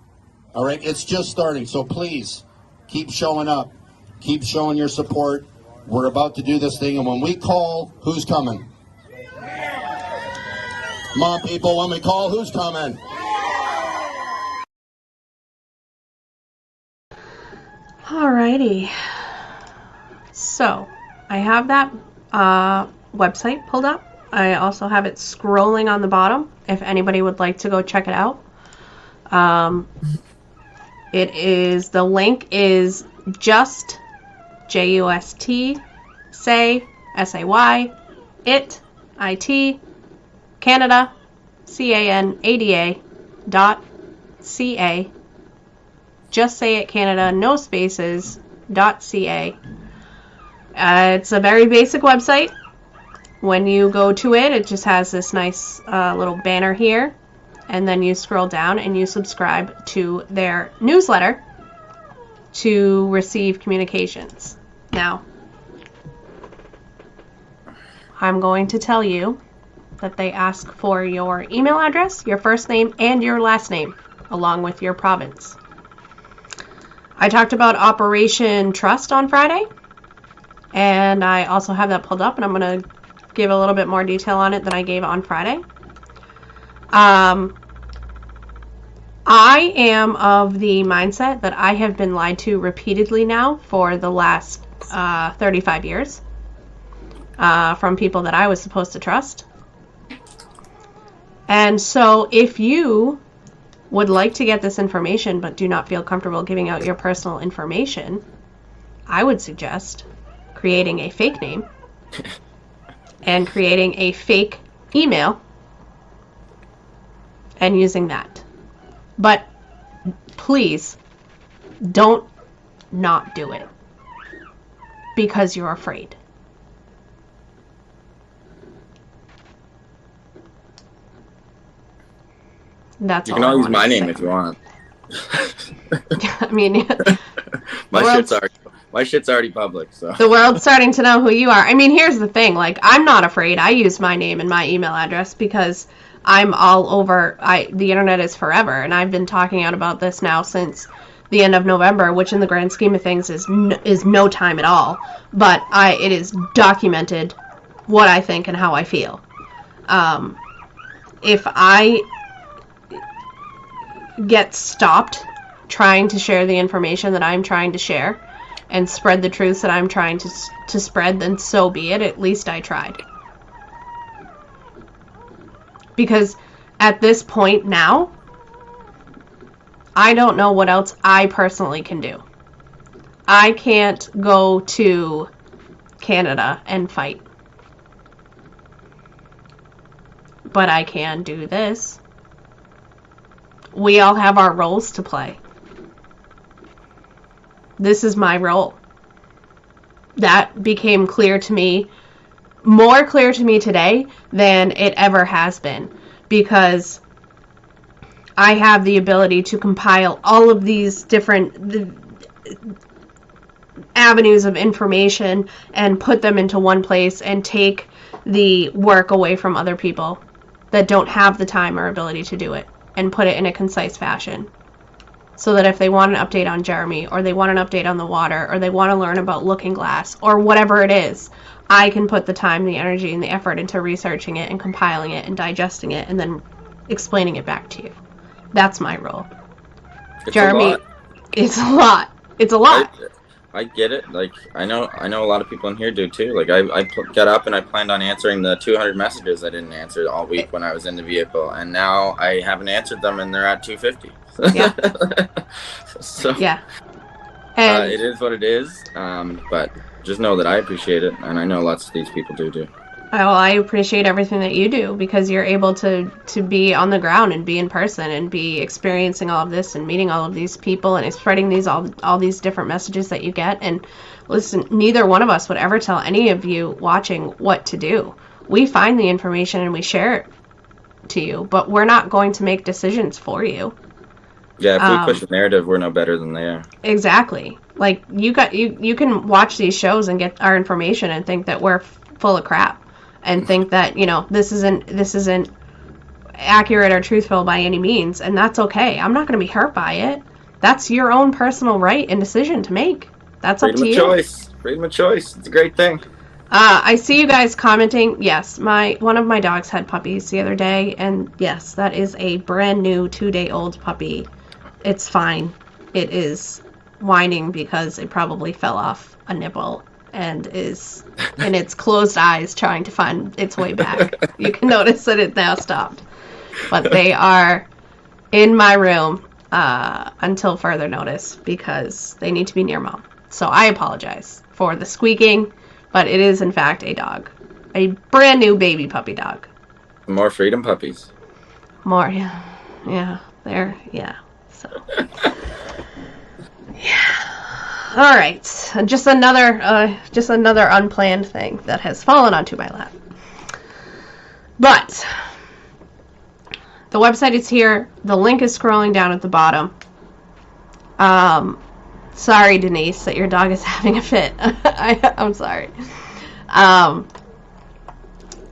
All right, it's just starting. So please keep showing up. Keep showing your support. We're about to do this thing, and when we call, who's coming? Come on, people, when we call, who's coming? Alrighty. So, I have that website pulled up. I also have it scrolling on the bottom if anybody would like to go check it out. The link is just JUST say SAY it Canada CANADA.ca. Just say it Canada, no spaces, .ca. It's a very basic website. When you go to it, it just has this nice little banner here, and then you scroll down and you subscribe to their newsletter. to receive communications. Now, I'm going to tell you that they ask for your email address, your first name, and your last name, along with your province. I talked about Operation Trust on Friday, and I also have that pulled up, and I'm going to give a little bit more detail on it than I gave on Friday. I am of the mindset that I have been lied to repeatedly now for the last 35 years from people that I was supposed to trust. And so if you would like to get this information but do not feel comfortable giving out your personal information, I would suggest creating a fake name and creating a fake email and using that. But please don't not do it because you're afraid. That's You all can I always use wanted my to name say. if you want. I mean, my shit's already public, so. the world's starting to know who you are. I mean, here's the thing. Like, I'm not afraid. I use my name and my email address because I'm all over. The internet is forever, and I've been talking out about this now since the end of November, which in the grand scheme of things is no time at all. But it is documented what I think and how I feel. If I get stopped trying to share the information that I'm trying to share and spread the truths that I'm trying to spread, then so be it. At least I tried. Because at this point now, I don't know what else I personally can do. I can't go to Canada and fight. But I can do this. We all have our roles to play. This is my role. That became clear to me, more clear to me today than it ever has been, because I have the ability to compile all of these different avenues of information and put them into one place and take the work away from other people that don't have the time or ability to do it, and put it in a concise fashion. So that if they want an update on Jeremy, or they want an update on the water, or they want to learn about Looking Glass, or whatever it is, I can put the time, the energy, and the effort into researching it and compiling it and digesting it and then explaining it back to you. That's my role. It's Jeremy, a lot. it's a lot. It's a lot. I get it. Like, I know a lot of people in here do too. Like, I got up and I planned on answering the 200 messages I didn't answer all week when I was in the vehicle, and now I haven't answered them, and they're at 250. Yeah. So Yeah. And it is what it is. But just know that I appreciate it, and I know lots of these people do too. well, I appreciate everything that you do, because you're able to be on the ground and be in person and be experiencing all of this and meeting all of these people and spreading all these different messages that you get. And listen, neither one of us would ever tell any of you watching what to do. We find the information and we share it to you, but we're not going to make decisions for you. Yeah, if we push a narrative, we're no better than they are. Exactly. Like, you can watch these shows and get our information and think that we're full of crap. And think that, this isn't accurate or truthful by any means, and that's okay. I'm not going to be hurt by it. That's your own personal right and decision to make. That's up to you. Freedom of choice. It's a great thing. I see you guys commenting. Yes, one of my dogs had puppies the other day, and yes, that is a brand new 2-day-old puppy. It's fine. It is whining because it probably fell off a nipple and is in its closed eyes trying to find its way back. You can notice that it now stopped. But they are in my room until further notice because they need to be near mom. So I apologize for the squeaking, but it is in fact a dog. A brand new baby puppy dog. More freedom puppies. More, yeah. So, yeah. All right, just another unplanned thing that has fallen onto my lap. But the website is here. The link is scrolling down at the bottom. Sorry, Denise, that your dog is having a fit. I'm sorry.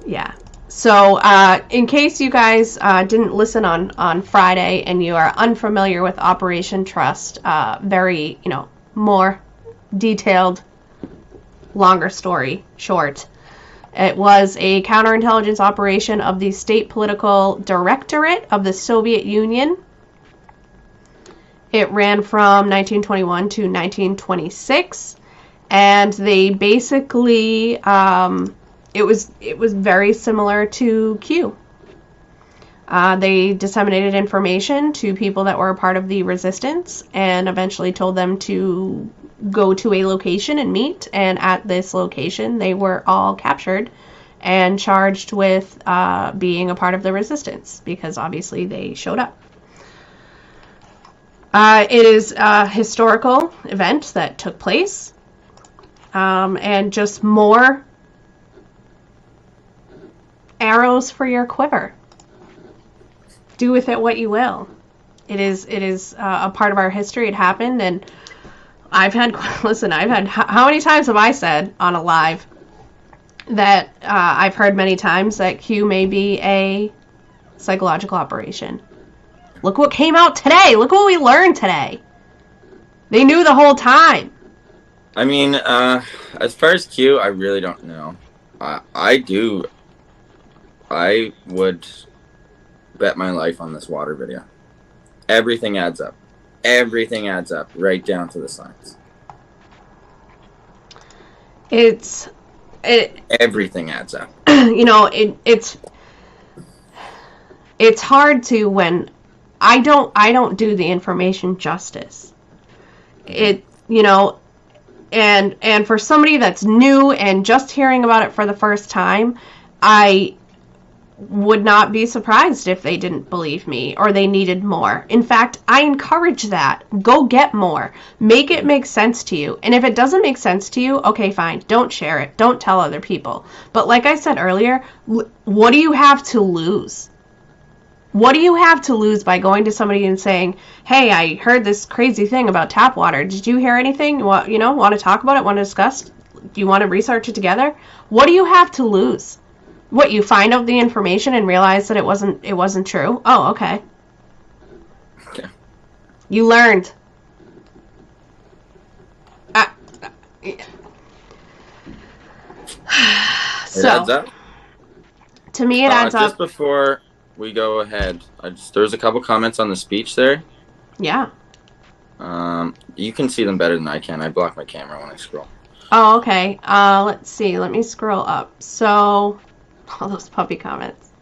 Yeah. So, in case you guys didn't listen on Friday and you are unfamiliar with Operation Trust, very, more detailed, longer story short. It was a counterintelligence operation of the State Political Directorate of the Soviet Union. It ran from 1921 to 1926, and they basically, it was very similar to Q. They disseminated information to people that were a part of the resistance and eventually told them to go to a location and meet. And at this location, they were all captured and charged with being a part of the resistance because obviously they showed up. It is a historical event that took place, and just more arrows for your quiver. Do with it what you will. It is a part of our history. It happened, and I've had how many times have I said on a live that I've heard many times that Q may be a psychological operation. Look what came out today. Look what we learned today. They knew the whole time. I mean, as far as Q, I really don't know. I would bet my life on this water video. Everything adds up. Everything adds up, right down to the science. Everything adds up. It's hard to when I don't do the information justice. And for somebody that's new and just hearing about it for the first time, I would not be surprised if they didn't believe me or they needed more. In fact, I encourage that. Go get more. Make it make sense to you. And if it doesn't make sense to you, okay, fine. Don't share it. Don't tell other people. But like I said earlier, what do you have to lose? What do you have to lose by going to somebody and saying, hey, I heard this crazy thing about tap water. Did you hear anything? Want to talk about it? Want to discuss? Do you want to research it together? What do you have to lose? What, you find out the information and realize that it wasn't true? Oh, okay. Okay. You learned. It adds up. To me, it adds up. Just before we go ahead, there's a couple comments on the speech there. Yeah. You can see them better than I can. I block my camera when I scroll. Oh, okay. Let's see. Let me scroll up. So, all those puppy comments.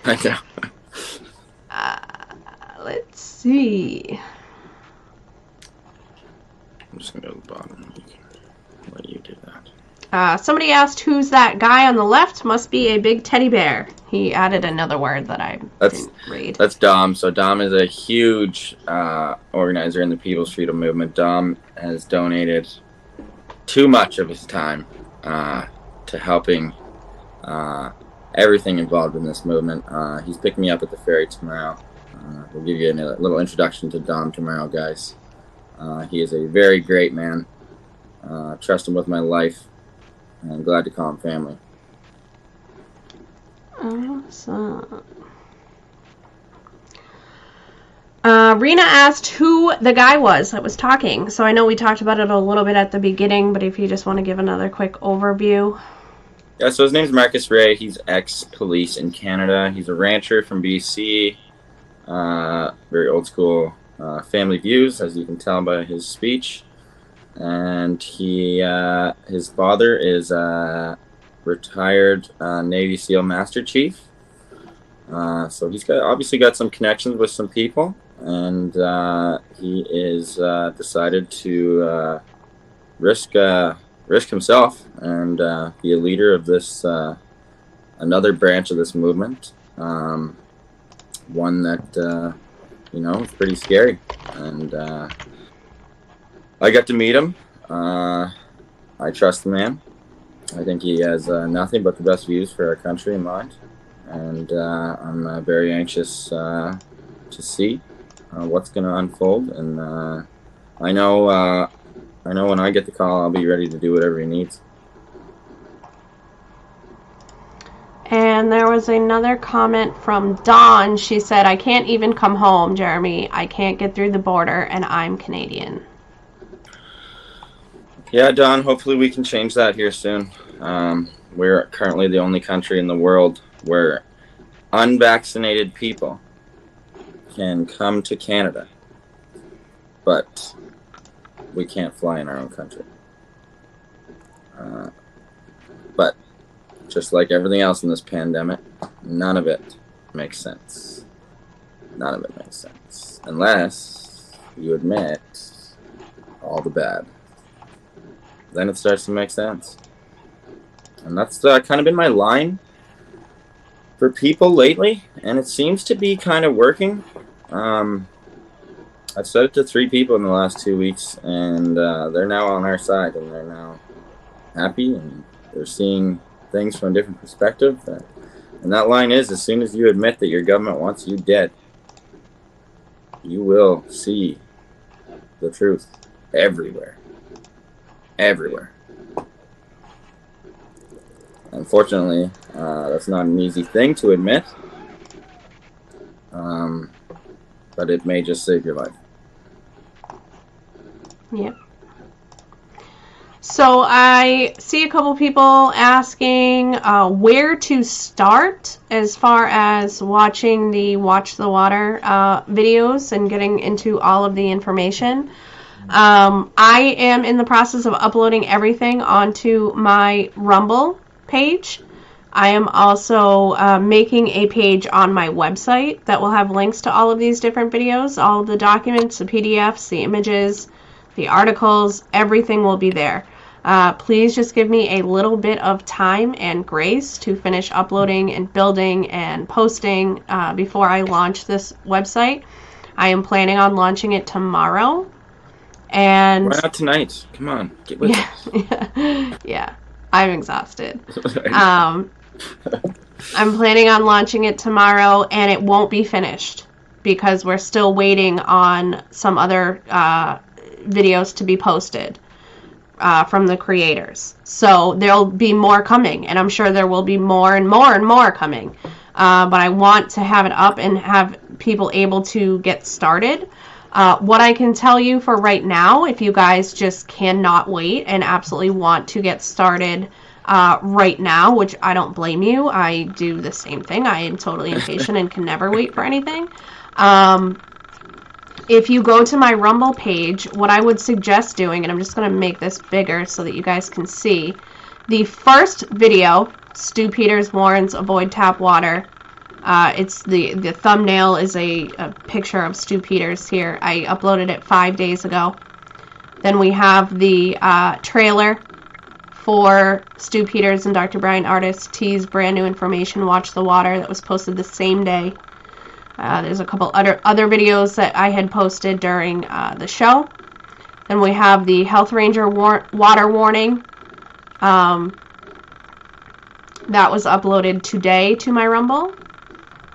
I know. Let's see. I'm just gonna go to the bottom. Let you do that. Somebody asked, who's that guy on the left? Must be a big teddy bear. He added another word that I didn't read. That's Dom. So Dom is a huge organizer in the People's Freedom Movement. Dom has donated too much of his time to helping everything involved in this movement. He's picking me up at the ferry tomorrow. We'll give you a little introduction to Dom tomorrow, guys. He is a very great man. Trust him with my life. And I'm glad to call him family. Awesome. Rena asked who the guy was that was talking. So I know we talked about it a little bit at the beginning, but if you just want to give another quick overview. Yeah, so his name's Marcus Ray. He's ex-police in Canada. He's a rancher from BC. Very old school family views, as you can tell by his speech. And his father is a retired Navy SEAL Master Chief. So he's obviously got some connections with some people, and he is decided to risk himself and be a leader of this another branch of this movement. One that is pretty scary, and I got to meet him. I trust the man. I think he has nothing but the best views for our country in mind, and I'm very anxious to see what's going to unfold. And I know I know when I get the call, I'll be ready to do whatever he needs. And there was another comment from Dawn. She said, I can't even come home, Jeremy. I can't get through the border, and I'm Canadian. Yeah, Don, hopefully we can change that here soon. We're currently the only country in the world where unvaccinated people can come to Canada, but we can't fly in our own country. But just like everything else in this pandemic, none of it makes sense. None of it makes sense. Unless you admit all the bad. Then it starts to make sense. And that's kind of been my line for people lately, and it seems to be kind of working. I've said it to 3 people in the last 2 weeks, and they're now on our side, and they're now happy, and they're seeing things from a different perspective. And that line is, as soon as you admit that your government wants you dead, you will see the truth everywhere. Everywhere. Unfortunately, that's not an easy thing to admit, but it may just save your life. Yep. So I see a couple people asking where to start as far as watching the Watch the Water videos and getting into all of the information. I am in the process of uploading everything onto my Rumble page. I am also making a page on my website that will have links to all of these different videos, all of the documents, the PDFs, the images, the articles, everything will be there. Please just give me a little bit of time and grace to finish uploading and building and posting before I launch this website. I am planning on launching it tomorrow. And why not tonight? Come on, get with it. Yeah, I'm exhausted. I'm planning on launching it tomorrow, and it won't be finished because we're still waiting on some other videos to be posted from the creators. So there'll be more coming, and I'm sure there will be more and more and more coming. But I want to have it up and have people able to get started. What I can tell you for right now, if you guys just cannot wait and absolutely want to get started right now, which I don't blame you, I do the same thing. I am totally impatient and can never wait for anything. If you go to my Rumble page, what I would suggest doing, and I'm just going to make this bigger so that you guys can see, the first video, Stu Peters warns avoid tap water. It's the thumbnail is a picture of Stu Peters here. I uploaded it 5 days ago. Then we have the trailer for Stu Peters and Dr. Brian Artis tease brand new information, Watch the Water, that was posted the same day. There's a couple other videos that I had posted during the show. Then we have the Health Ranger water warning. That was uploaded today to my Rumble.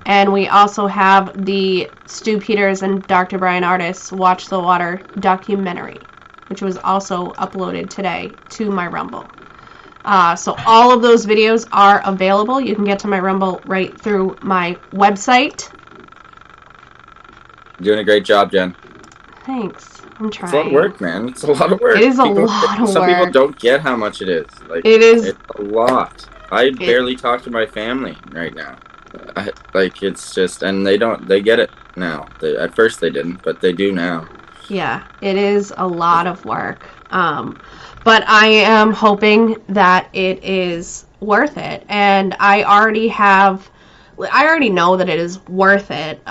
And we also have the Stu Peters and Dr. Brian Artis Watch the Water documentary, which was also uploaded today to my Rumble. So all of those videos are available. You can get to my Rumble right through my website. You're doing a great job, Jen. Thanks. I'm trying. It's a lot of work, man. It's a lot of work. It is a lot of Some work. people don't get how much it is. Like, It is. It's a lot. I barely talk to my family right now. It's just, and they get it now. At first they didn't, but they do now. Yeah, it is a lot of work. But I am hoping that it is worth it. And I already know that it is worth it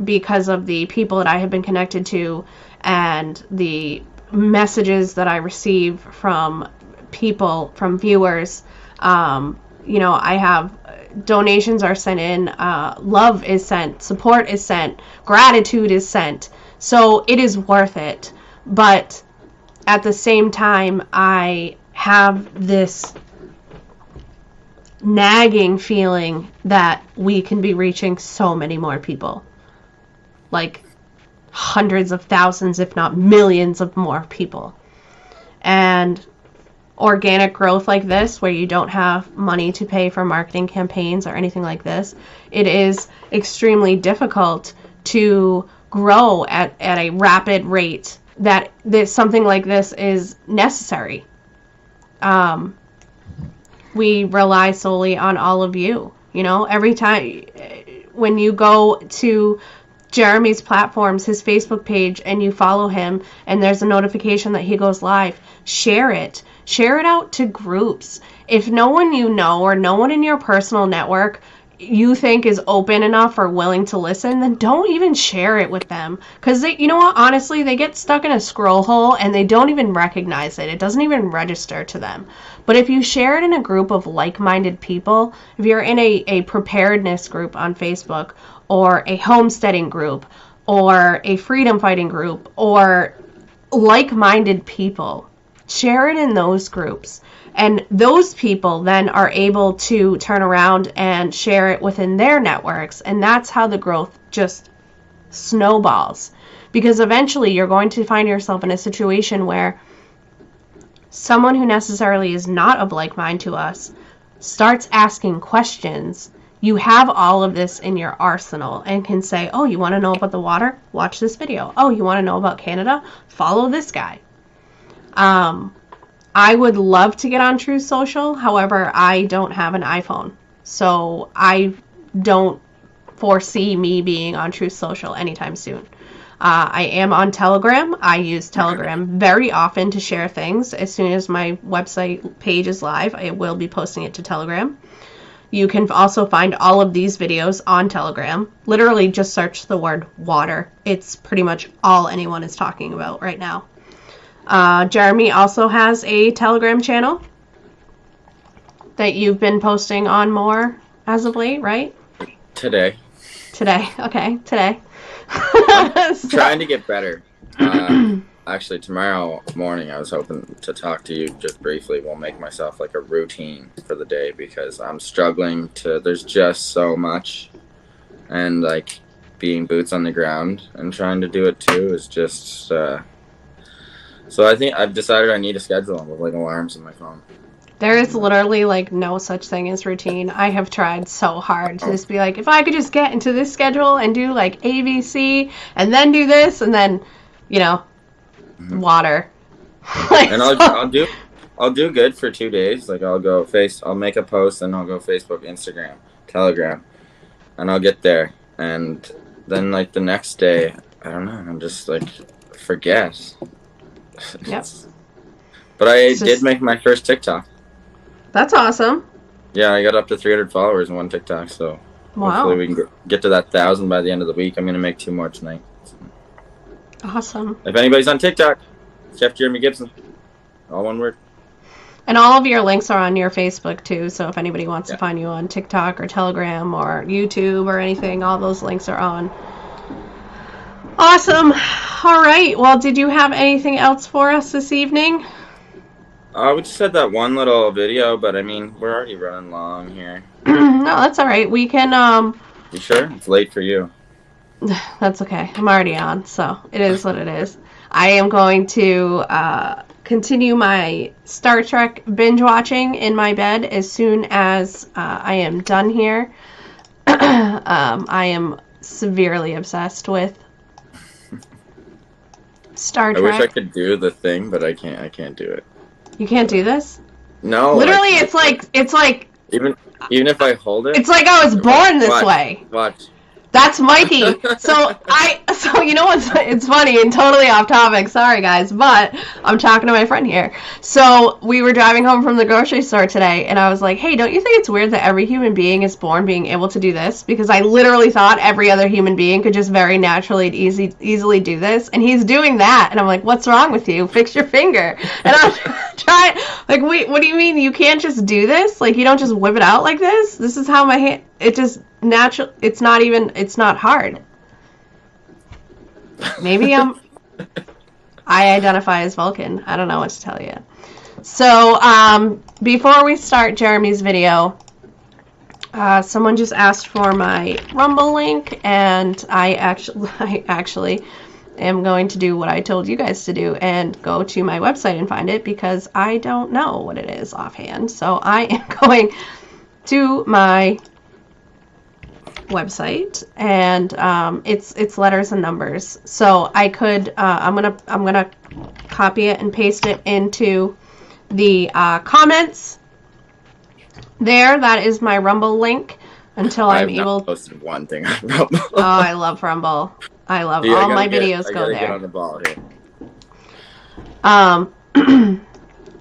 because of the people that I have been connected to and the messages that I receive from people, from viewers. I have donations are sent in, love is sent, support is sent, gratitude is sent. So it is worth it. But at the same time, I have this nagging feeling that we can be reaching so many more people. Like hundreds of thousands, if not millions of more people. And organic growth like this, where you don't have money to pay for marketing campaigns or anything like this, it is extremely difficult to grow at a rapid rate that something like this is necessary. We rely solely on all of you. You know, every time when you go to Jeremy's platforms, his Facebook page, and you follow him, and there's a notification that he goes live, share it. Share it out to groups. If no one you know or no one in your personal network you think is open enough or willing to listen, then don't even share it with them. Because you know what, honestly, they get stuck in a scroll hole and they don't even recognize it. It doesn't even register to them. But if you share it in a group of like-minded people, if you're in a preparedness group on Facebook, or a homesteading group, or a freedom fighting group, or like-minded people, share it in those groups. And those people then are able to turn around and share it within their networks. And that's how the growth just snowballs. Because eventually you're going to find yourself in a situation where someone who necessarily is not of like mind to us starts asking questions. You have all of this in your arsenal and can say, oh, you want to know about the water? Watch this video. Oh, you want to know about Canada? Follow this guy. I would love to get on Truth Social. However, I don't have an iPhone. So I don't foresee me being on Truth Social anytime soon. I am on Telegram. I use Telegram very often to share things. As soon as my website page is live, I will be posting it to Telegram. You can also find all of these videos on Telegram. Literally just search the word water. It's pretty much all anyone is talking about right now. Jeremy also has a Telegram channel that you've been posting on more as of late, right? Today. Okay, today. Trying to get better. Actually, tomorrow morning I was hoping to talk to you just briefly. We'll make myself like a routine for the day because I'm struggling to, there's just so much. And like being boots on the ground and trying to do it too is just... So I think I've decided I need a schedule with like alarms on my phone. There is literally like no such thing as routine. I have tried so hard to just be like, if I could just get into this schedule and do like ABC and then do this and then, you know, water. Like, and I'll do good for 2 days. Like I'll make a post and I'll go Facebook, Instagram, Telegram, and I'll get there. And then like the next day, I don't know, I'm just like forget. Yep. But I did make my first TikTok. That's awesome. Yeah, I got up to 300 followers in one TikTok, so hopefully we can get to that 1,000 by the end of the week. I'm going to make 2 more tonight. Awesome. If anybody's on TikTok, Chef Jeremy Gibson. All one word. And all of your links are on your Facebook too, so if anybody wants to find you on TikTok or Telegram or YouTube or anything, all those links are on. Awesome. All right. Well, did you have anything else for us this evening? We just had that one little video, but I mean, we're already running long here. No, that's all right. We can, You sure? It's late for you. That's okay. I'm already on, so it is what it is. I am going to continue my Star Trek binge watching in my bed as soon as I am done here. I am severely obsessed with Star Trek. I wish I could do the thing, but I can't do it. You can't do this? No. Literally, it's like even if I hold it. It's like I was born this way. Watch. That's Mikey. So you know what's, it's funny and totally off topic. Sorry guys, but I'm talking to my friend here. So we were driving home from the grocery store today and I was like, hey, don't you think it's weird that every human being is born being able to do this? Because I literally thought every other human being could just very naturally and easily do this. And he's doing that. And I'm like, what's wrong with you? Fix your finger. And I'm trying, like, wait, what do you mean you can't just do this? Like, you don't just whip it out like this? This is how my hand, it just natural. It's not hard. Maybe I identify as Vulcan. I don't know what to tell you. So before we start Jeremy's video, someone just asked for my Rumble link, and I actually am going to do what I told you guys to do and go to my website and find it, because I don't know what it is offhand. So I am going to my website, and it's letters and numbers. So I could I'm gonna copy it and paste it into the comments there. That is my Rumble link until I'm able. Posted one thing on Rumble. Oh, I love Rumble. I love all my videos go there. Get on the ball here.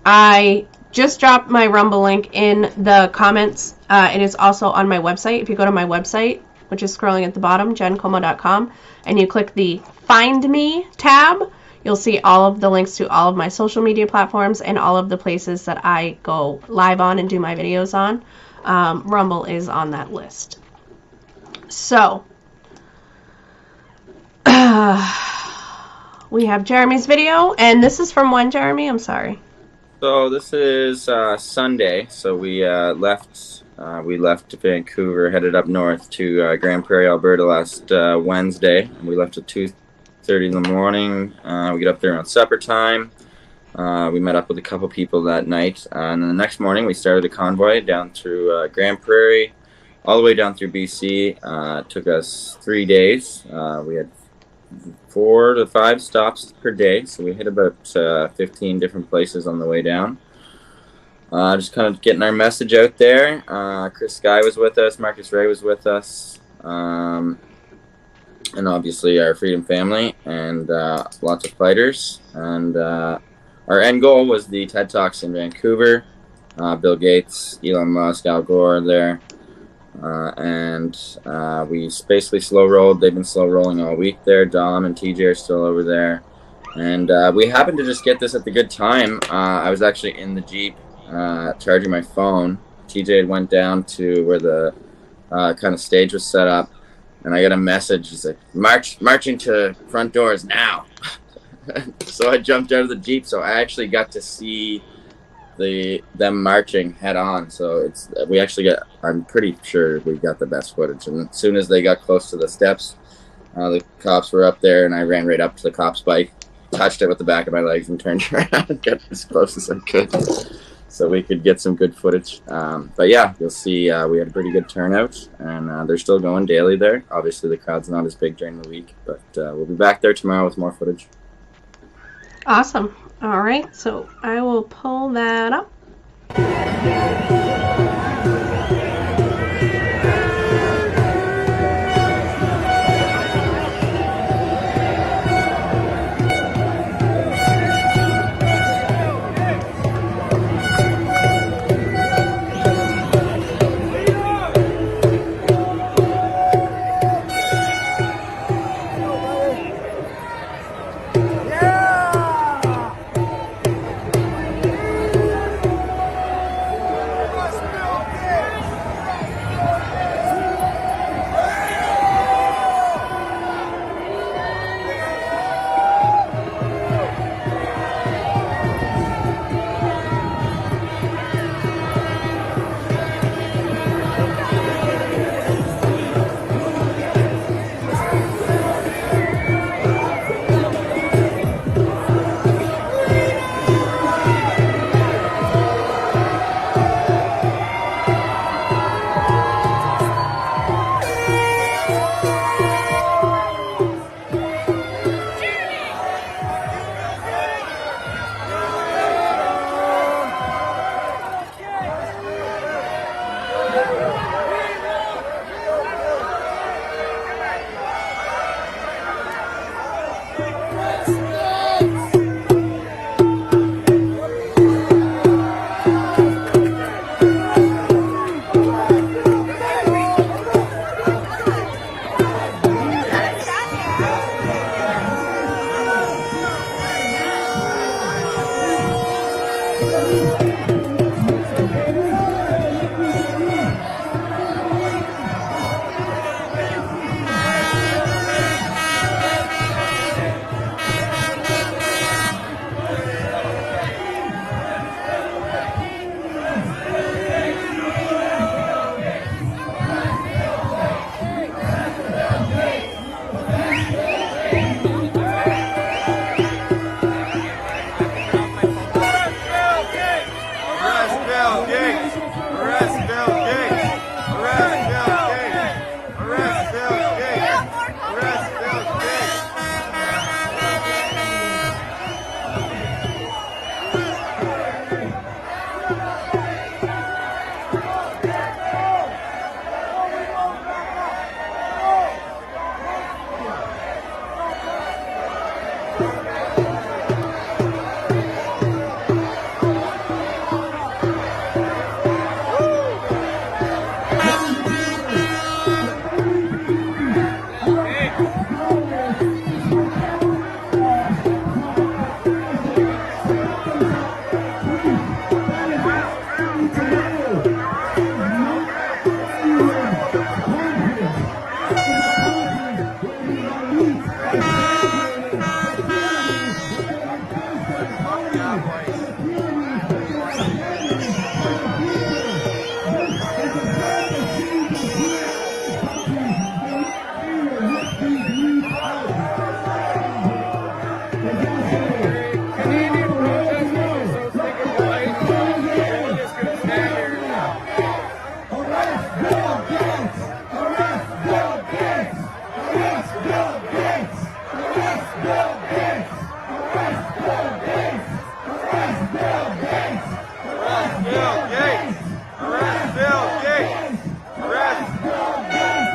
I just dropped my Rumble link in the comments. It is also on my website. If you go to my website, which is scrolling at the bottom, jencomo.com, and you click the Find Me tab, you'll see all of the links to all of my social media platforms and all of the places that I go live on and do my videos on. Rumble is on that list. So, we have Jeremy's video, and this is from when, Jeremy? I'm sorry. So this is Sunday. So we left Vancouver, headed up north to Grand Prairie, Alberta last Wednesday. We left at 2:30 in the morning. We get up there around supper time. We met up with a couple people that night, and then the next morning we started a convoy down through Grand Prairie, all the way down through BC. It took us 3 days. We had 4 to 5 stops per day, so we hit about 15 different places on the way down. Just kind of getting our message out there. Chris Sky was with us, Marcus Ray was with us, and obviously our Freedom Family, and lots of fighters. And our end goal was the TED Talks in Vancouver. Bill Gates, Elon Musk, Al Gore there. And we basically slow rolled. They've been slow rolling all week there. Dom and TJ are still over there. And we happened to just get this at the good time. I was actually in the Jeep charging my phone. TJ had went down to where the kind of stage was set up. And I got a message. He's like, marching to front doors now. So I jumped out of the Jeep. So I actually got to see them marching head on. So we actually I'm pretty sure we got the best footage. And as soon as they got close to the steps, the cops were up there, and I ran right up to the cop's bike, touched it with the back of my legs, and turned around and got as close as I could so we could get some good footage. But yeah, you'll see we had a pretty good turnout, and they're still going daily there. Obviously the crowd's not as big during the week, but we'll be back there tomorrow with more footage. Awesome. All right, so I will pull that up.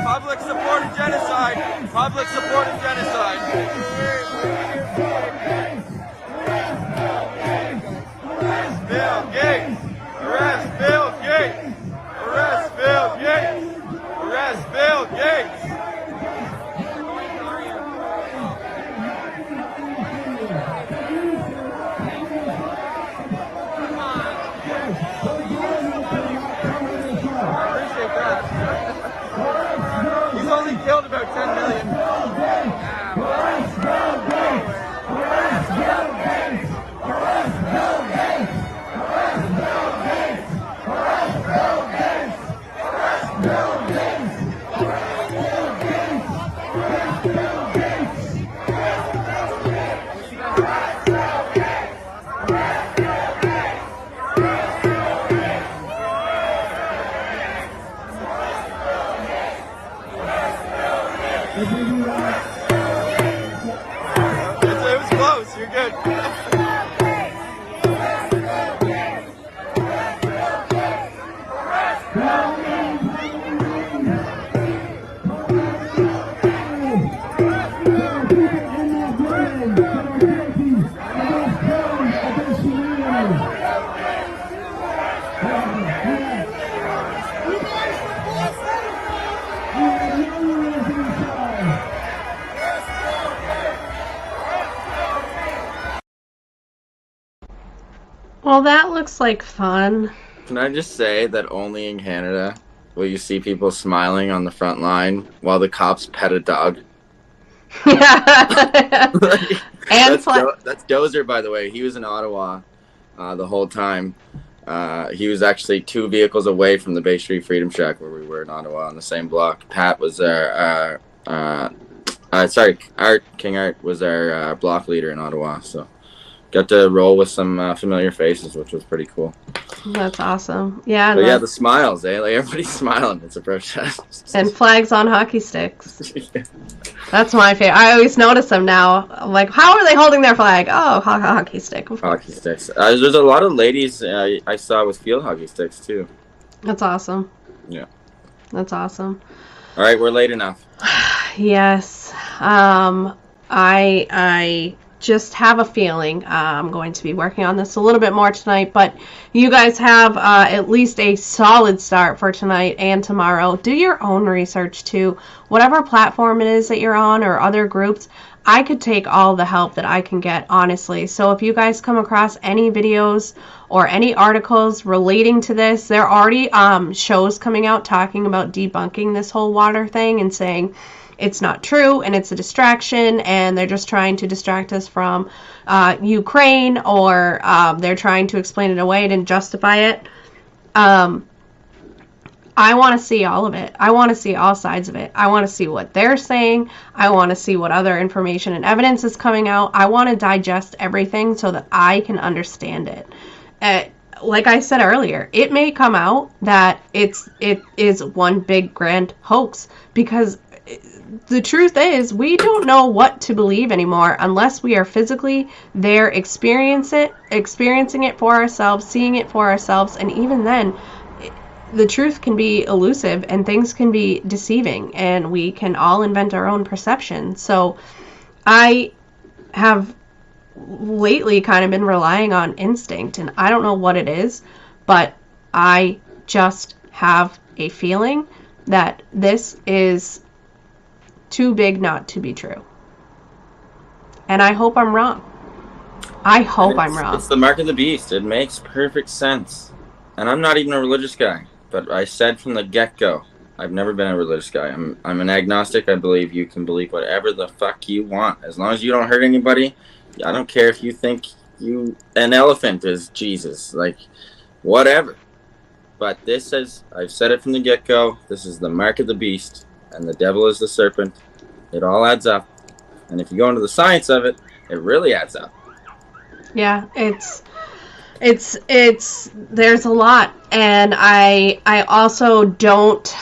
Public supported genocide. Public supported genocide. Bill Gates. Arrest Bill Gates. Arrest Bill Gates. Arrest Bill Gates. I appreciate that. He's only killed about 10 million. It was close. You're good. Well, that looks like fun. Can I just say that only in Canada will you see people smiling on the front line while the cops pet a dog? Yeah. And That's Dozer, by the way. He was in Ottawa the whole time. He was actually 2 vehicles away from the Bay Street Freedom Shack where we were in Ottawa on the same block. Pat was our, King Art was our block leader in Ottawa. So got to roll with some familiar faces, which was pretty cool. That's awesome. Yeah. But yeah, the smiles, eh? Like everybody's smiling. It's a protest. And flags on hockey sticks. That's my favorite. I always notice them now. I'm like, how are they holding their flag? Oh, hockey stick. Hockey sticks. There's a lot of ladies I saw with field hockey sticks too. That's awesome. Yeah. That's awesome. All right, we're late enough. Yes. I just have a feeling I'm going to be working on this a little bit more tonight, but you guys have at least a solid start for tonight and tomorrow. Do your own research too. Whatever platform it is that you're on or other groups, I could take all the help that I can get, honestly. So if you guys come across any videos or any articles relating to this, there are already shows coming out talking about debunking this whole water thing and saying it's not true and it's a distraction and they're just trying to distract us from Ukraine, or they're trying to explain it away and justify it. I want to see all of it. I want to see all sides of it. I want to see what they're saying. I want to see what other information and evidence is coming out. I want to digest everything so that I can understand it. Like I said earlier, it may come out that it is one big grand hoax, because the truth is we don't know what to believe anymore unless we are physically there, experiencing it for ourselves, seeing it for ourselves, and even then the truth can be elusive and things can be deceiving and we can all invent our own perception. So I have lately kind of been relying on instinct, and I don't know what it is, but I just have a feeling that this is too big not to be true. And I hope I'm wrong. I hope I'm wrong. It's the mark of the beast. It makes perfect sense. And I'm not even a religious guy, but I said from the get-go, I've never been a religious guy. I'm an agnostic. I believe you can believe whatever the fuck you want, as long as you don't hurt anybody. I don't care if you think an elephant is Jesus, like whatever. But this is, I've said it from the get-go, this is the mark of the beast, and the devil is the serpent. It all adds up. And if you go into the science of it, it really adds up. Yeah, it's there's a lot, and I also don't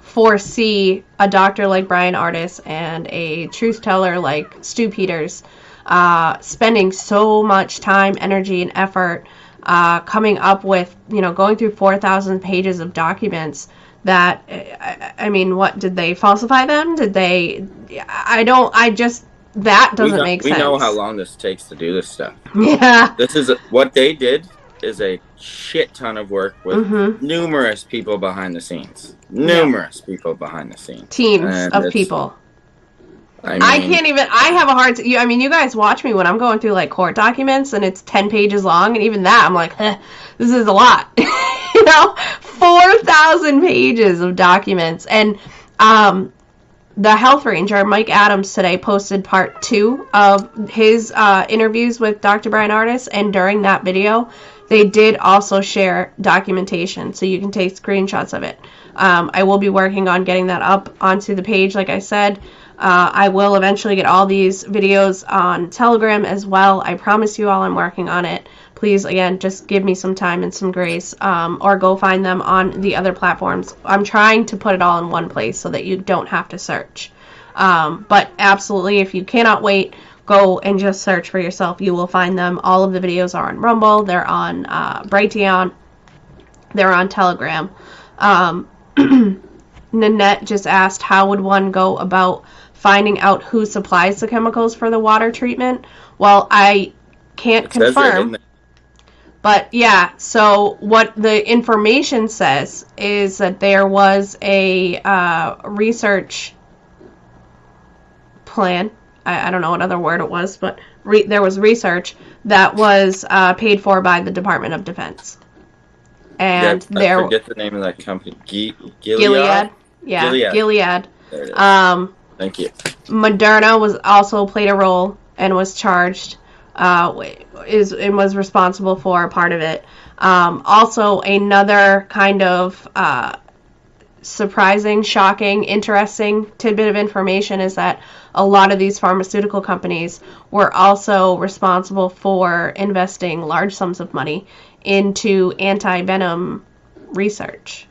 foresee a doctor like Bryan Ardis and a truth teller like Stu Peters spending so much time, energy, and effort coming up with, going through 4,000 pages of documents that, I mean, what, did they falsify them? That doesn't make sense. We know how long this takes to do this stuff. Yeah. What they did is a shit ton of work with numerous people behind the scenes. People behind the scenes. Teams of people. I can't even, I have a hard time, you guys watch me when I'm going through, like, court documents, and it's 10 pages long, and even that, I'm like, this is a lot. 4,000 pages of documents. And the health ranger, Mike Adams, today posted part 2 of his interviews with Dr. Bryan Ardis, and during that video, they did also share documentation, so you can take screenshots of it. I will be working on getting that up onto the page, like I said. I will eventually get all these videos on Telegram as well. I promise you all I'm working on it. Please, again, just give me some time and some grace, or go find them on the other platforms. I'm trying to put it all in one place so that you don't have to search. But absolutely, if you cannot wait, go and just search for yourself. You will find them. All of the videos are on Rumble. They're on Brighteon. They're on Telegram. Nanette just asked, how would one go about finding out who supplies the chemicals for the water treatment? Well, I can't confirm. But yeah, so what the information says is that there was a research plan. I don't know what other word it was, but there was research that was paid for by the Department of Defense. And I forget the name of that company. Gilead. Yeah, Gilead. There it is. Thank you. Moderna also played a role and was charged. Was responsible for a part of it. Also, another kind of surprising, shocking, interesting tidbit of information is that a lot of these pharmaceutical companies were also responsible for investing large sums of money into anti-venom research,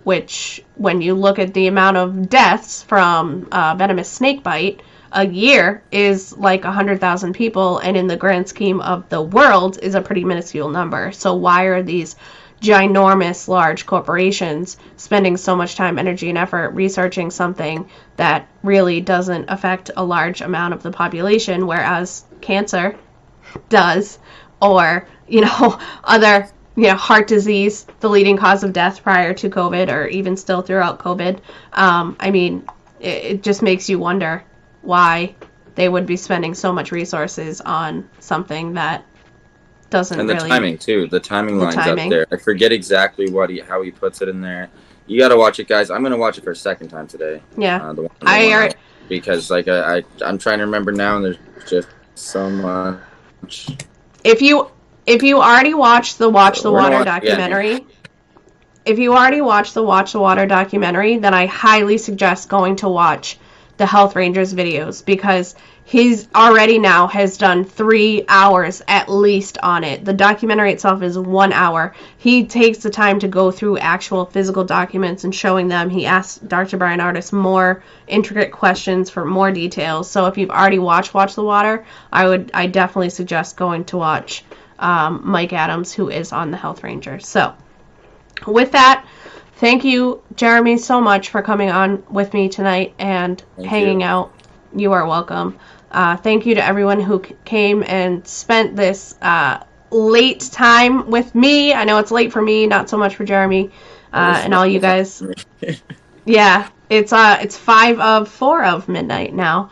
which, when you look at the amount of deaths from venomous snakebite a year, is like 100,000 people, and in the grand scheme of the world is a pretty minuscule number. So why are these ginormous large corporations spending so much time, energy, and effort researching something that really doesn't affect a large amount of the population, whereas cancer does, or other heart disease, the leading cause of death prior to COVID, or even still throughout COVID? It just makes you wonder why they would be spending so much resources on something that doesn't really... And the timing, too. The timing line's up there. I forget exactly how he puts it in there. You got to watch it, guys. I'm going to watch it for a second time today. Yeah. Because, I'm trying to remember now, and there's just so much. If you already watched the Watch the Water documentary... If you already watched the Watch the Water documentary, then I highly suggest going to watch the Health Rangers videos, because he's already now has done 3 hours at least on it. The documentary itself is 1 hour. He takes the time to go through actual physical documents and showing them. He asks Dr. Bryan Ardis more intricate questions for more details. So if you've already watched Watch the Water, I definitely suggest going to watch Mike Adams, who is on the Health Rangers. So with that, thank you, Jeremy, so much for coming on with me tonight and hanging out. You are welcome. Thank you to everyone who came and spent this late time with me. I know it's late for me, not so much for Jeremy and all you guys. Yeah, it's 5 of 4 of midnight now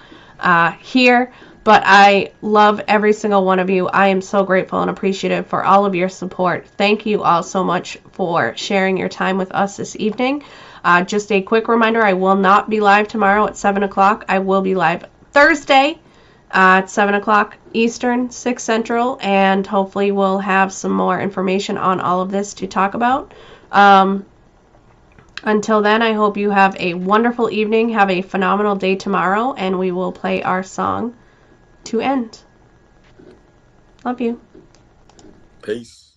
here. But I love every single one of you. I am so grateful and appreciative for all of your support. Thank you all so much for sharing your time with us this evening. Just a quick reminder, I will not be live tomorrow at 7 o'clock. I will be live Thursday at 7 o'clock Eastern, 6 Central, and hopefully we'll have some more information on all of this to talk about. Until then, I hope you have a wonderful evening, have a phenomenal day tomorrow, and we will play our song to end. Love you. Peace.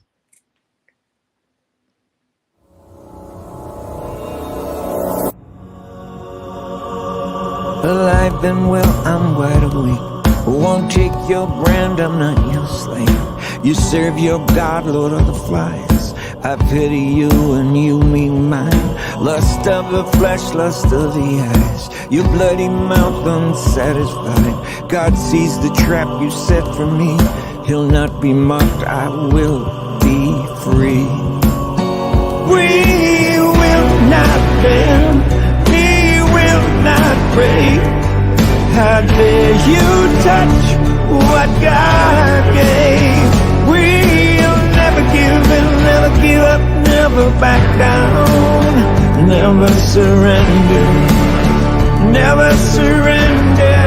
Alive and well, I'm wide awake. Won't take your brand, I'm not your slave. You serve your God, Lord of the flies. I pity you and you mean mine. Lust of the flesh, lust of the eyes. Your bloody mouth unsatisfied. God sees the trap you set for me. He'll not be mocked, I will be free. We will not bend, we will not break. How dare you touch what God gave? We'll never give in, never give up, never back down, never surrender, never surrender.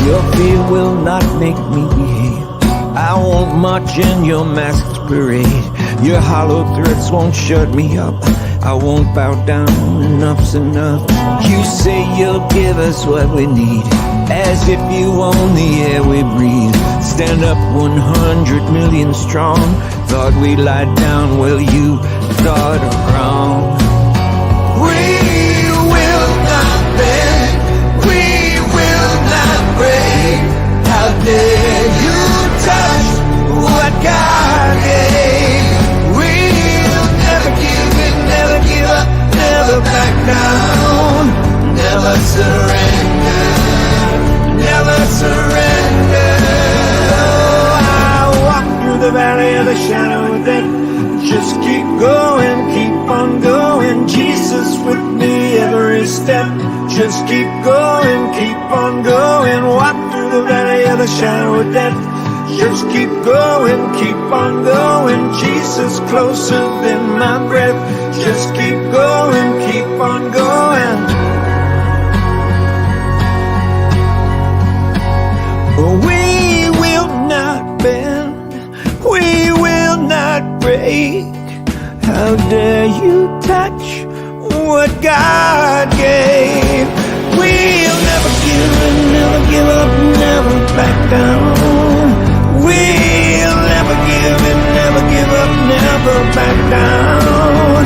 Your fear will not make me behave. I won't march in your masked parade. Your hollow threats won't shut me up. I won't bow down, enough's enough. You say you'll give us what we need, as if you own the air we breathe. Stand up 100 million strong. Thought we'd lie down, well you thought wrong. We will not bend, we will not break. How dare you touch what God gave? We'll never give in, never give up, never back down, never surrender, never surrender. I walk through the valley of the shadow of death. Just keep going, keep on going. Jesus with me every step. Just keep going, keep on going. Walk through the valley of the shadow of death. Just keep going, keep on going. Jesus closer than my breath. Just keep going, keep on going. We will not bend, we will not break. How dare you touch what God gave? We'll never give in, never give up, never back down. We'll never give in, never give up, never back down.